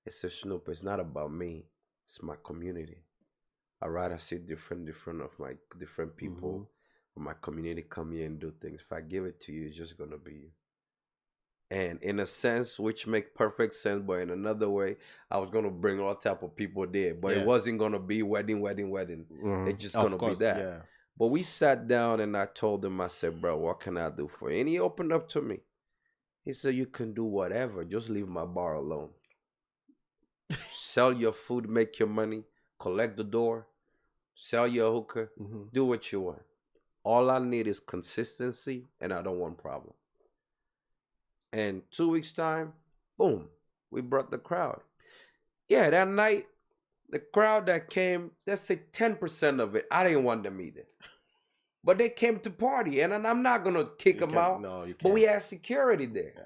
He said, Snoop, it's not about me. It's my community. I'd rather see different of my different people from my community come here and do things. If I give it to you, it's just going to be you. And in a sense, which make perfect sense, but in another way, I was going to bring all type of people there. But it wasn't going to be wedding. Mm-hmm. It's just going to be that. Yeah. But we sat down and I told him, I said, bro, what can I do for you? And he opened up to me. He said, you can do whatever. Just leave my bar alone. Sell your food, make your money, collect the door, sell your hookah, do what you want. All I need is consistency, and I don't want problem. And 2 weeks' time, boom, we brought the crowd. Yeah, that night, the crowd that came, let's say 10% of it, I didn't want them either. But they came to party, and I'm not going to kick them out. No, you can't. But we had security there. Yeah.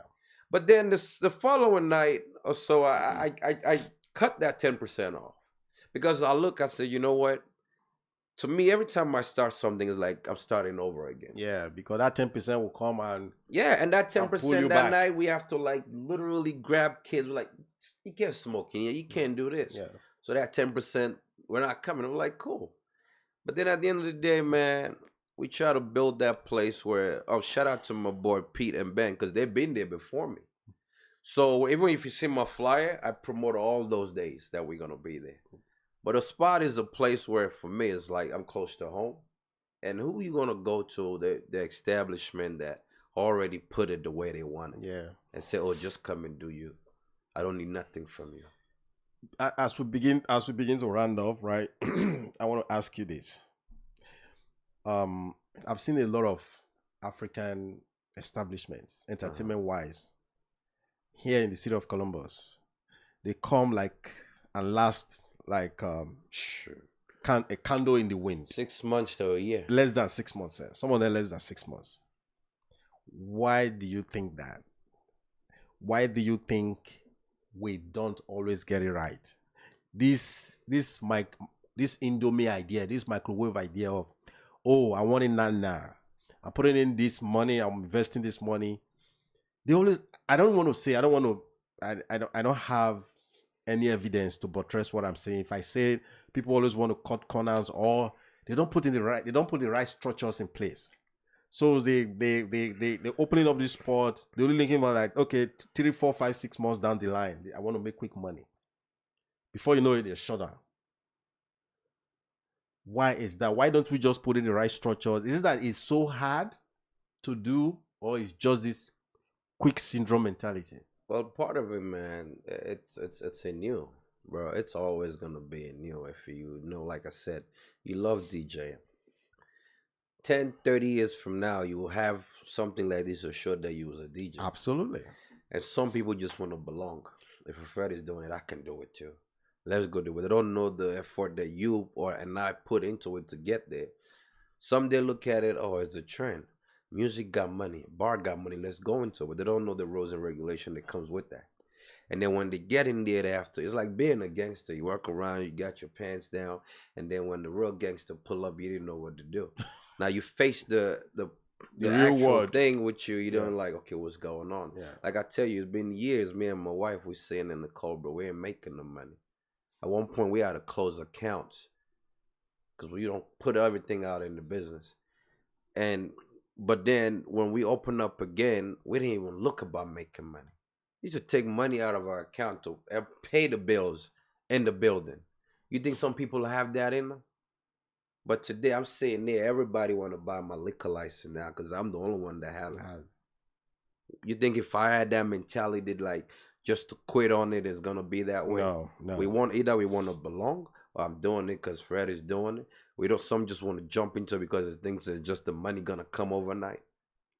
But then the following night or so, I cut that 10% off. Because I said, you know what? To me, every time I start something, it's like I'm starting over again. Yeah, because that 10% will come and... Yeah, and that 10% that back. night, we have to like literally grab kids. Like, you can't smoke in here. You can't do this. Yeah. So that 10%, we're not coming. We're like, cool. But then at the end of the day, man, we try to build that place where, shout out to my boy Pete and Ben, because they've been there before me. So even if you see my flyer, I promote all those days that we're going to be there. But a spot is a place where, for me, it's like I'm close to home. And who you going to go to, the establishment that already put it the way they want it. Yeah. And say, oh, just come and do you. I don't need nothing from you. As we begin to round off, right? I want to ask you this. I've seen a lot of African establishments, entertainment-wise, here in the city of Columbus. They come like and last like a candle in the wind. 6 months to a year. Less than 6 months. Some of them less than 6 months. Why do you think that? Why do you think we don't always get it right? This Indomie idea, this microwave idea of, oh, I want it now. I'm putting in this money, I'm investing this money. They always, I don't have any evidence to buttress what I'm saying. If I say people always want to cut corners, or they don't put the right structures in place. So they opening up this spot. They're only thinking about like, okay, 3, 4, 5, 6 months down the line, I want to make quick money. Before you know it, they're shut down. Why is that? Why don't we just put in the right structures? Is it that it's so hard to do, or it's just this quick syndrome mentality? Well, part of it, man, it's a new, bro. It's always gonna be a new. If you know, like I said, you love DJing. 10, 30 years from now, you will have something like this to show that you was a DJ. Absolutely. And some people just want to belong. If a friend is doing it, I can do it too. Let's go do it. They don't know the effort that you and I put into it to get there. Some they look at it, oh, it's a trend. Music got money, bar got money, let's go into it. They don't know the rules and regulation that comes with that. And then when they get in there after, it's like being a gangster. You walk around, you got your pants down, and then when the real gangster pull up, you didn't know what to do. Now you face the real actual world thing with you. You Yeah. don't like, okay, what's going on? Yeah. Like I tell you, it's been years. Me and my wife, we sitting in the Cobra. We ain't making the money. At one point, we had to close accounts because we don't put everything out in the business. But then when we open up again, we didn't even look about making money. We used to take money out of our account to pay the bills in the building. You think some people have that in them? But today I'm sitting there, everybody want to buy my liquor license now because I'm the only one that have it. You think if I had that mentality, like just to quit on it, it's gonna be that way? No. We want to belong, or I'm doing it because Fred is doing it. We don't. Some just want to jump into it because it thinks that just the money gonna come overnight.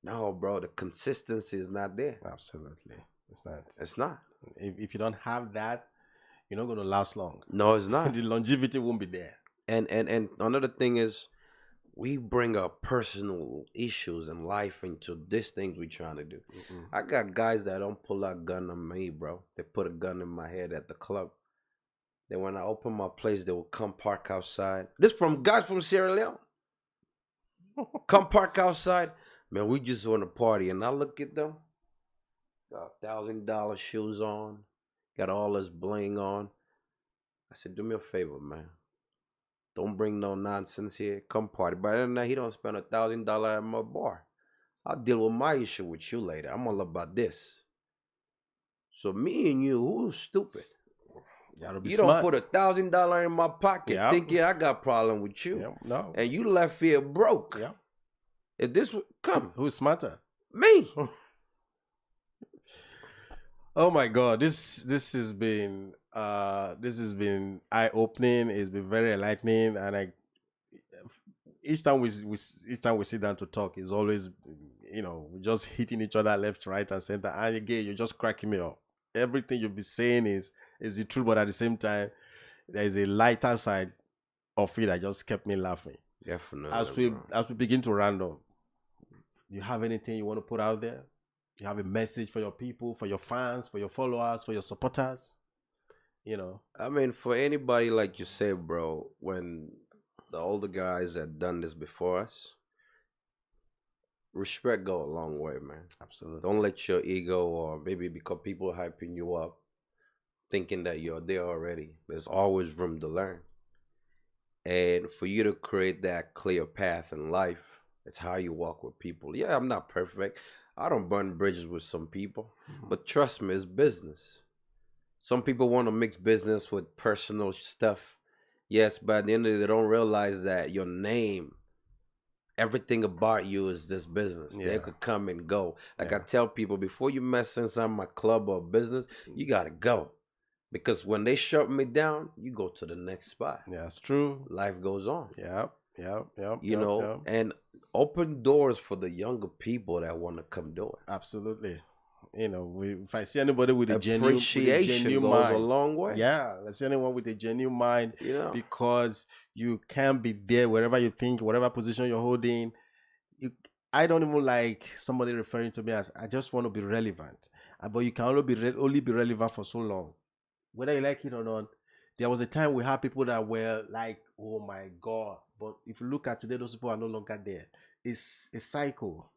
No, bro, the consistency is not there. Absolutely, it's not. It's not. If you don't have that, you're not gonna last long. No, it's not. The longevity won't be there. And another thing is, we bring our personal issues in life into these things we're trying to do. I got guys that don't pull out gun on me, bro. They put a gun in my head at the club. Then when I open my place, they will come park outside. This from guys from Sierra Leone. Come park outside. Man, we just want to party. And I look at them. Got $1,000 shoes on. Got all this bling on. I said, do me a favor, man. Don't bring no nonsense here. Come party. But then he don't spend $1,000 at my bar. I'll deal with my issue with you later. I'm all about this. So me and you, who's stupid? You smart. Don't put $1,000 in my pocket. Think I got problem with you. No. And you left here broke. Yeah. If this come, who's smarter? Me. Oh my God, this has been eye opening. It's been very enlightening, and each time we sit down to talk, it's always we're just hitting each other left, right, and center. And again, you're just cracking me up. Everything you'll be saying is the truth, but at the same time, there is a lighter side of it that just kept me laughing. Definitely. As we begin to round up, do you have anything you want to put out there? You have a message for your people, for your fans, for your followers, for your supporters? I mean, for anybody, like you said, bro, when the older guys that done this before us, respect go a long way, man. Absolutely. Don't let your ego, or maybe because people hyping you up, thinking that you're there already. There's always room to learn. And for you to create that clear path in life, it's how you walk with people. Yeah, I'm not perfect. I don't burn bridges with some people. But trust me, it's business. Some people want to mix business with personal stuff. Yes, but at the end of the day, they don't realize that your name, everything about you is this business. They could come and go. Like I tell people, before you mess inside my club or business, you got to go. Because when they shut me down, you go to the next spot. Yeah, that's true. Life goes on. Yep. And open doors for the younger people that want to come do it. Absolutely. If I see anybody with a appreciation genuine goes mind, a long way. Yeah, I see anyone with a genuine mind, because you can be there wherever you think, whatever position you're holding. I don't even like somebody referring to me as, I just want to be relevant. But you can only be relevant for so long, whether you like it or not. There was a time we had people that were like, oh my God. But if you look at today, those people are no longer there. It's a cycle.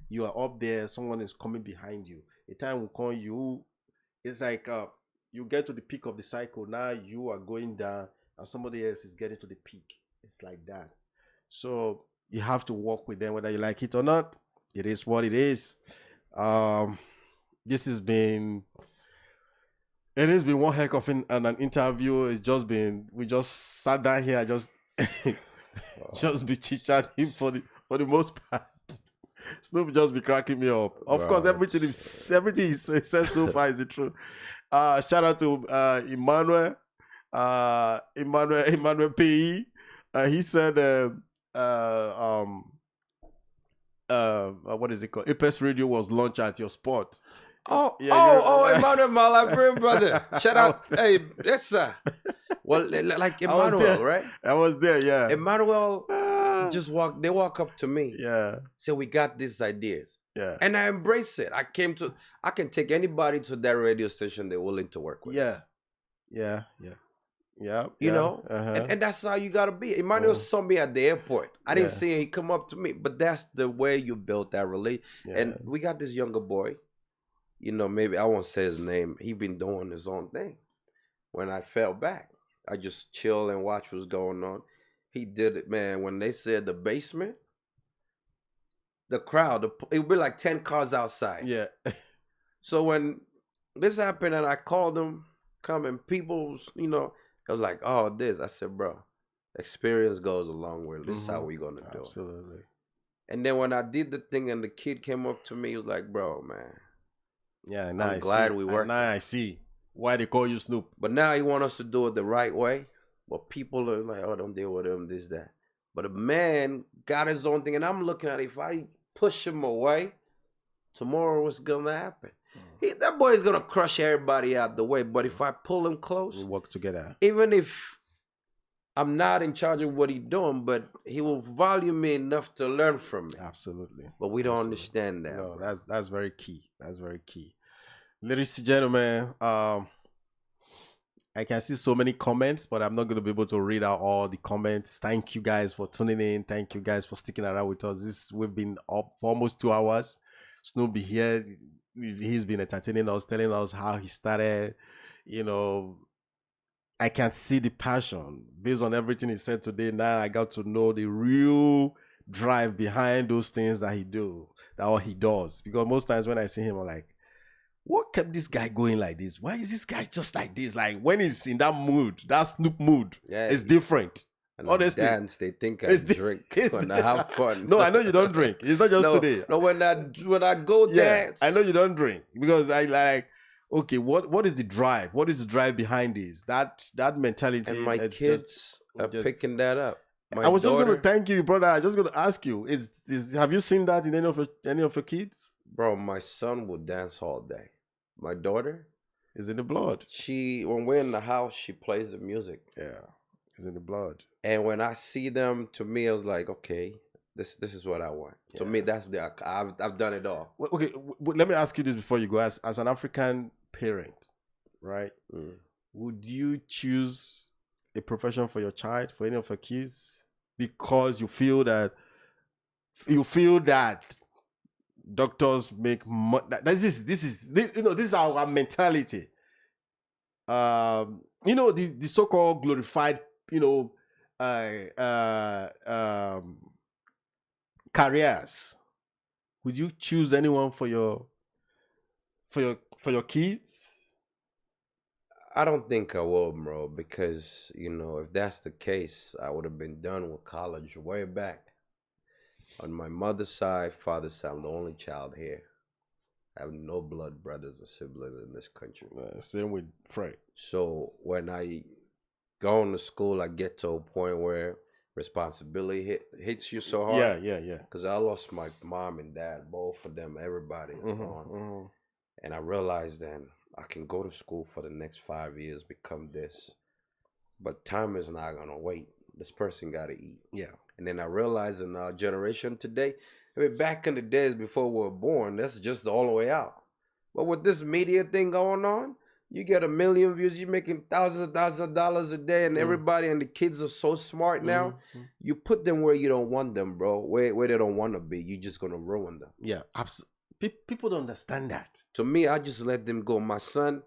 You are up there, someone is coming behind you. A time will come, it's like you get to the peak of the cycle. Now you are going down and somebody else is getting to the peak. It's like that. So you have to work with them, whether you like it or not. It is what it is. This has been one heck of an interview. It's just been, we just sat down here, just be chit-chatting for the most part. Snoop just be cracking me up. Of course, everything he said so far is the truth. Shout out to Emmanuel P. He said, what is it called? Apex Radio was launched at your spot. Emmanuel, my Liberian brother. Shout out. Hey, yes, sir. Well, like Emmanuel, right? I was there, yeah. Emmanuel they walk up to me. Yeah. Say, we got these ideas. Yeah. And I embrace it. I can take anybody to that radio station they're willing to work with. Yeah. Yeah. Yeah. Yeah. You Yeah. know? Uh-huh. And that's how you gotta be. Emmanuel saw me at the airport. I didn't Yeah. see him, he come up to me. But that's the way you build that relation. Yeah. And we got this younger boy, you know, maybe I won't say his name. He been doing his own thing. When I fell back, I just chill and watch what's going on. He did it, man. When they said the basement, the crowd, it would be like 10 cars outside. Yeah. So when this happened and I called them, coming, people, you know, I was like, oh, this. I said, bro, experience goes a long way. This is how we gonna do it. Absolutely. And then when I did the thing and the kid came up to me, he was like, bro, man, Yeah. Now I'm glad see. we worked. Now I see why they call you Snoop. But now he want us to do it the right way. But people are like, oh, don't deal with him, this, that. But a man got his own thing, and I'm looking at it. If I push him away, tomorrow what's gonna happen? That boy is gonna crush everybody out the way. But if I pull him close, We work together. even if I'm not in charge of what he's doing, but he will value me enough to learn from me. Absolutely. But we don't Absolutely. understand that. No, bro. that's very key. That's very key. Ladies and gentlemen, I can see so many comments, but I'm not going to be able to read out all the comments. Thank you guys for tuning in. Thank you guys for sticking around with us. We've been up for almost 2 hours. Snoop be here. He's been entertaining us, telling us how he started. You know, I can see the passion based on everything he said today. Now I got to know the real drive behind those things that he does. Because most times when I see him, I'm like, what kept this guy going like this? Why is this guy just like this? Like when he's in that mood, that Snoop mood, Yeah, it's different. And honestly, dance, they think I it's drink when I have fun. No, I know you don't drink. It's not just no, today. No, when I go dance, I know you don't drink because I like. Okay, what is the drive? What is the drive behind this? That mentality. And my kids are picking that up. I was just going to thank you, brother. I was just going to ask you: have you seen that in any of your kids? Bro, my son will dance all day. My daughter is in the blood. When we're in the house, she plays the music. Yeah, it's in the blood. And when I see them, to me, I was like, okay, this is what I want. Yeah. To me, that's I've done it all. Well, okay, let me ask you this before you go. As an African parent, right? Would you choose a profession for your child, for any of your kids, because you feel that doctors make money? This is our mentality. The so-called glorified, careers. Would you choose anyone for your kids? I don't think I will, bro, because if that's the case, I would have been done with college way back. On my mother's side, father's side, I'm the only child here. I have no blood brothers or siblings in this country. Same with Fred. So when I go into school, I get to a point where responsibility hits you so hard. Yeah. Because I lost my mom and dad, both of them, everybody is gone. And I realized then I can go to school for the next 5 years, become this. But time is not going to wait. This person got to eat. Yeah. And then I realized in our generation today, back in the days before we were born, that's just all the way out. But with this media thing going on, you get 1 million views, you're making thousands of dollars a day, and everybody and the kids are so smart now. You put them where you don't want them, bro, where they don't want to be. You're just going to ruin them. Yeah, absolutely. People don't understand that. To me, I just let them go. My son,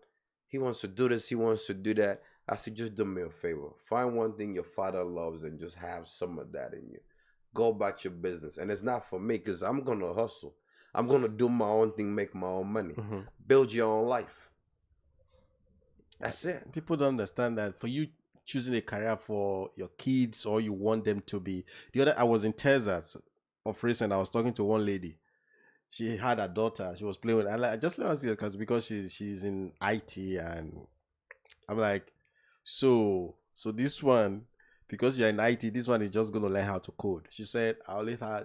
he wants to do this, he wants to do that. I said, just do me a favor. Find one thing your father loves and just have some of that in you. Go about your business. And it's not for me because I'm going to hustle. I'm going to do my own thing, make my own money. Build your own life. That's it. People don't understand that for you choosing a career for your kids or you want them to be. I was in Texas of recent. I was talking to one lady. She had a daughter. She was playing with. I just let her see her because she's in IT, and I'm like, so this one, because you're in IT, this one is just gonna learn how to code. She said,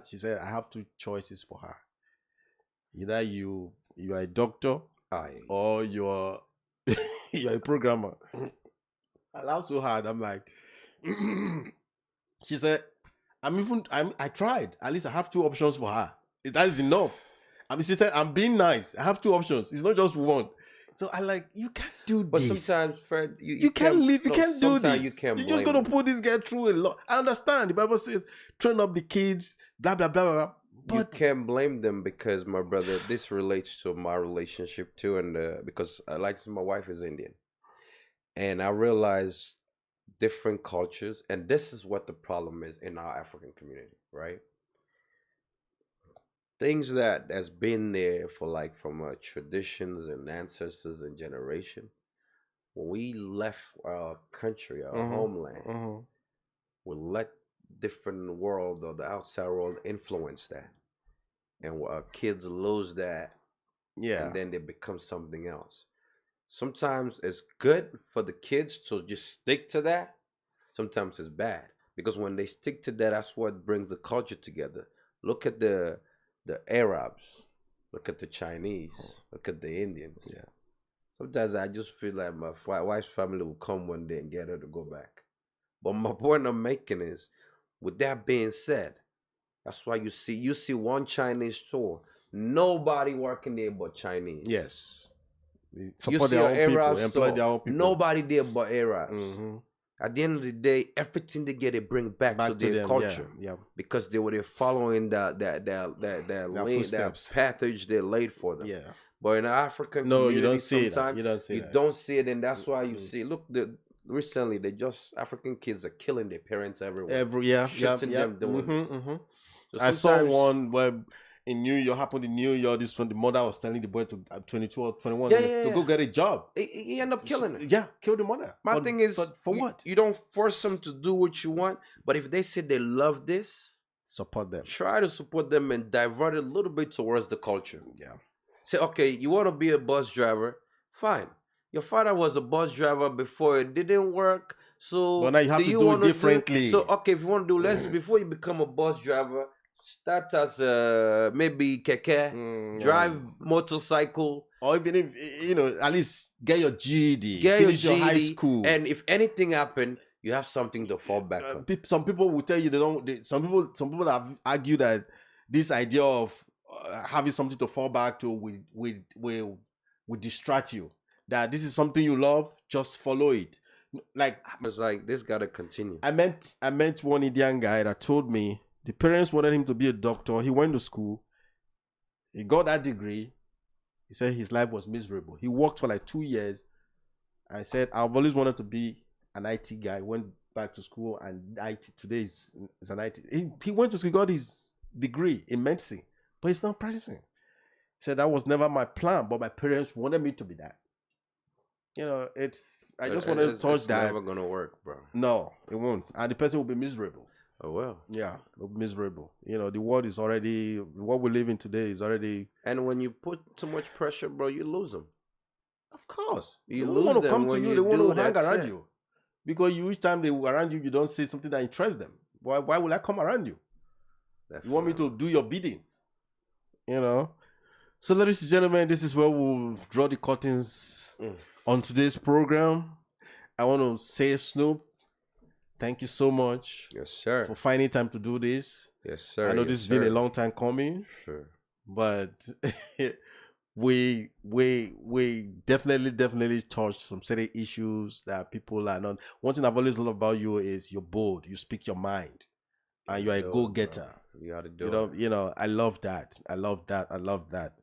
She said, I have 2 choices for her. Either you are a doctor or you're a programmer. I laughed so hard. I'm like, she said, I tried. At least I have 2 options for her. That is enough. I'm being nice. I have two options. It's not just one. So I like, you can't do But this. sometimes, Fred, You can't live. You can't do sometimes this. you can't You're blame just gonna them. put this guy through a lot. I understand. The Bible says, train up the kids. Blah blah blah blah. Blah. You But can't blame them because, my brother, this relates to my relationship too, and because my wife is Indian, and I realize different cultures, and this is what the problem is in our African community, right? Things that has been there for like from traditions and ancestors and generation. When we left our country, our homeland, we let different world or the outside world influence that, and our kids lose that, yeah, and then they become something else. Sometimes it's good for the kids to just stick to that. Sometimes it's bad because when they stick to that, that's what brings the culture together. Look at the Arabs, look at the Chinese, look at the Indians. yeah. Sometimes I just feel like my wife's family will come one day and get her to go back. But my point I'm making is, with that being said, that's why you see one Chinese store, nobody working there but Chinese. Yes. They You support see their an own people, Arab employ store, their own people. nobody there but Arabs. Mm-hmm. At the end of the day, everything they get, they bring back to their them, culture. Yeah. Because they were following that lane, footsteps. that passage they laid for them. Yeah. But in the African No, community, you don't see that. sometimes You don't see you that. don't see it, and that's why you see. Look, recently African kids are killing their parents everywhere. Shutting them down. So I saw one where in New York, happened in New York. This one, the mother was telling the boy to 22 or 21 to go get a job. He end up killing it. Yeah, kill the mother. My thing is, for what? You don't force them to do what you want, but if they say they love this, support them. Try to support them and divert it a little bit towards the culture. Yeah. Say, okay, you want to be a bus driver? Fine. Your father was a bus driver before, it didn't work. So but now you have to do it differently. So okay, if you want to do less before you become a bus driver, start as maybe keke, drive motorcycle, or even if at least get your GED, get finish your your high GED, school, and if anything happen, you have something to fall back on. Some people will tell you some people have argued that this idea of having something to fall back to will distract you. That this is something you love, just follow it. Like it's like this gotta continue. I met one Indian guy that told me the parents wanted him to be a doctor. He went to school, he got that degree. He said his life was miserable. He worked for like 2 years. I said I've always wanted to be an IT guy. Went back to school, and IT today is an IT. He went to school, got his degree in medicine, but he's not practicing. He said that was never my plan, but my parents wanted me to be that. I just wanted to touch that. It's never gonna work, bro. No, it won't, and the person will be miserable. Oh well. Yeah, miserable. The world is already, what we live in today is already. And when you put too much pressure, bro, you lose them. Of course, you they want to come to you. They want to hang around it. you, because each time they around you, you don't say something that interests them. Why will I come around you? You want me to do your biddings, So, ladies and gentlemen, this is where we'll draw the curtains on today's program. I want to say, Snoop, thank you so much. Yes, sir. For finding time to do this. Yes, sir. I know this has been a long time coming. Sure. But we definitely touched some certain issues that people are not. One thing I've always loved about you is you're bold. You speak your mind, and you're a go-getter. You got to do it. I love that. I love that.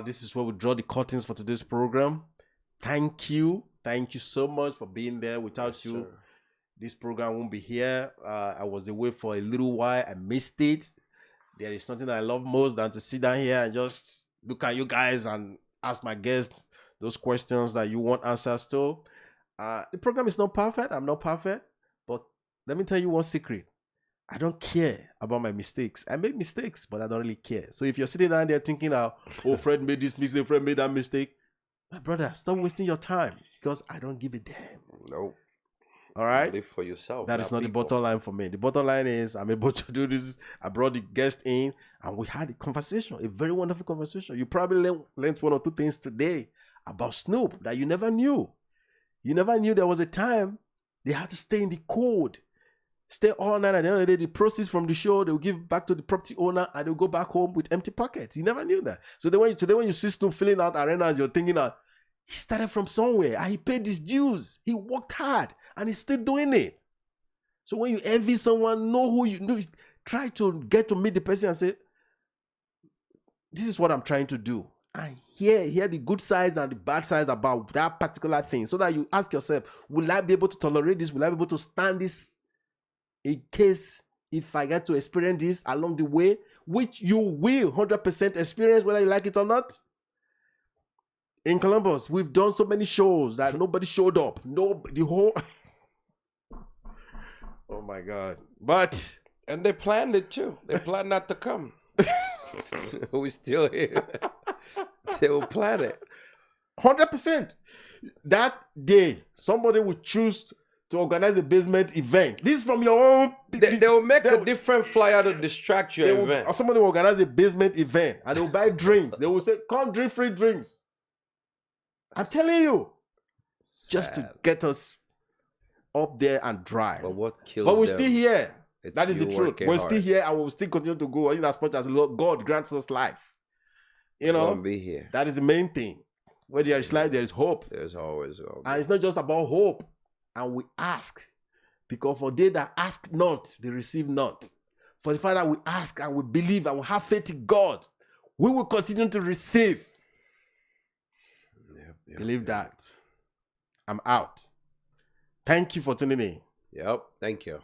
This is where we draw the curtains for today's program. Thank you so much for being there. Without you, sir, this program won't be here. I was away for a little while. I missed it. There is something I love most than to sit down here and just look at you guys and ask my guests those questions that you want answers to. The program is not perfect. I'm not perfect. But let me tell you one secret. I don't care about my mistakes. I make mistakes, but I don't really care. So if you're sitting down there thinking, oh, Fred made this mistake, Fred made that mistake, my brother, stop wasting your time, because I don't give a damn. Nope. All right? Live for yourself. That is not people. The bottom line for me. The bottom line is I'm able to do this. I brought the guest in and we had a conversation, a very wonderful conversation. You probably learned one or two things today about Snoop that you never knew. You never knew there was a time they had to stay in the code. stay all night. At the end of the day, the proceeds from the show, they'll give back to the property owner and they'll go back home with empty pockets. You never knew that. So then when you see Snoop filling out arenas, you're thinking that he started from somewhere and he paid his dues. He worked hard and he's still doing it. So when you envy someone, know who you know, try to get to meet the person and say, this is what I'm trying to do. And hear the good sides and the bad sides about that particular thing, so that you ask yourself, will I be able to tolerate this? Will I be able to stand this in case if I get to experience this along the way, which you will 100% experience whether you like it or not? In Columbus, we've done so many shows that nobody showed up. No, the whole... Oh my God. But... And they planned it too. They planned not to come. We still here. They will plan it. 100%. That day, somebody would choose to organize a basement event. This is from your own... They will make a different flyer to distract your event. Or somebody will organize a basement event and they will buy drinks. They will say, come drink free drinks. I'm telling you. Sad. Just to get us up there and dry. But what kills But we're them, still here. it's That is the you truth. working We're hard. still here and we'll still continue to go in as much as God grants us life. You know, Gonna be here. that is the main thing. Where there is life, there is hope. There's always gonna be. And it's not just about hope. And we ask. Because for they that ask not, they receive not. For the fact that we ask and we believe and we have faith in God, we will continue to receive. Believe that. I'm out. Thank you for tuning in. Yep. Thank you.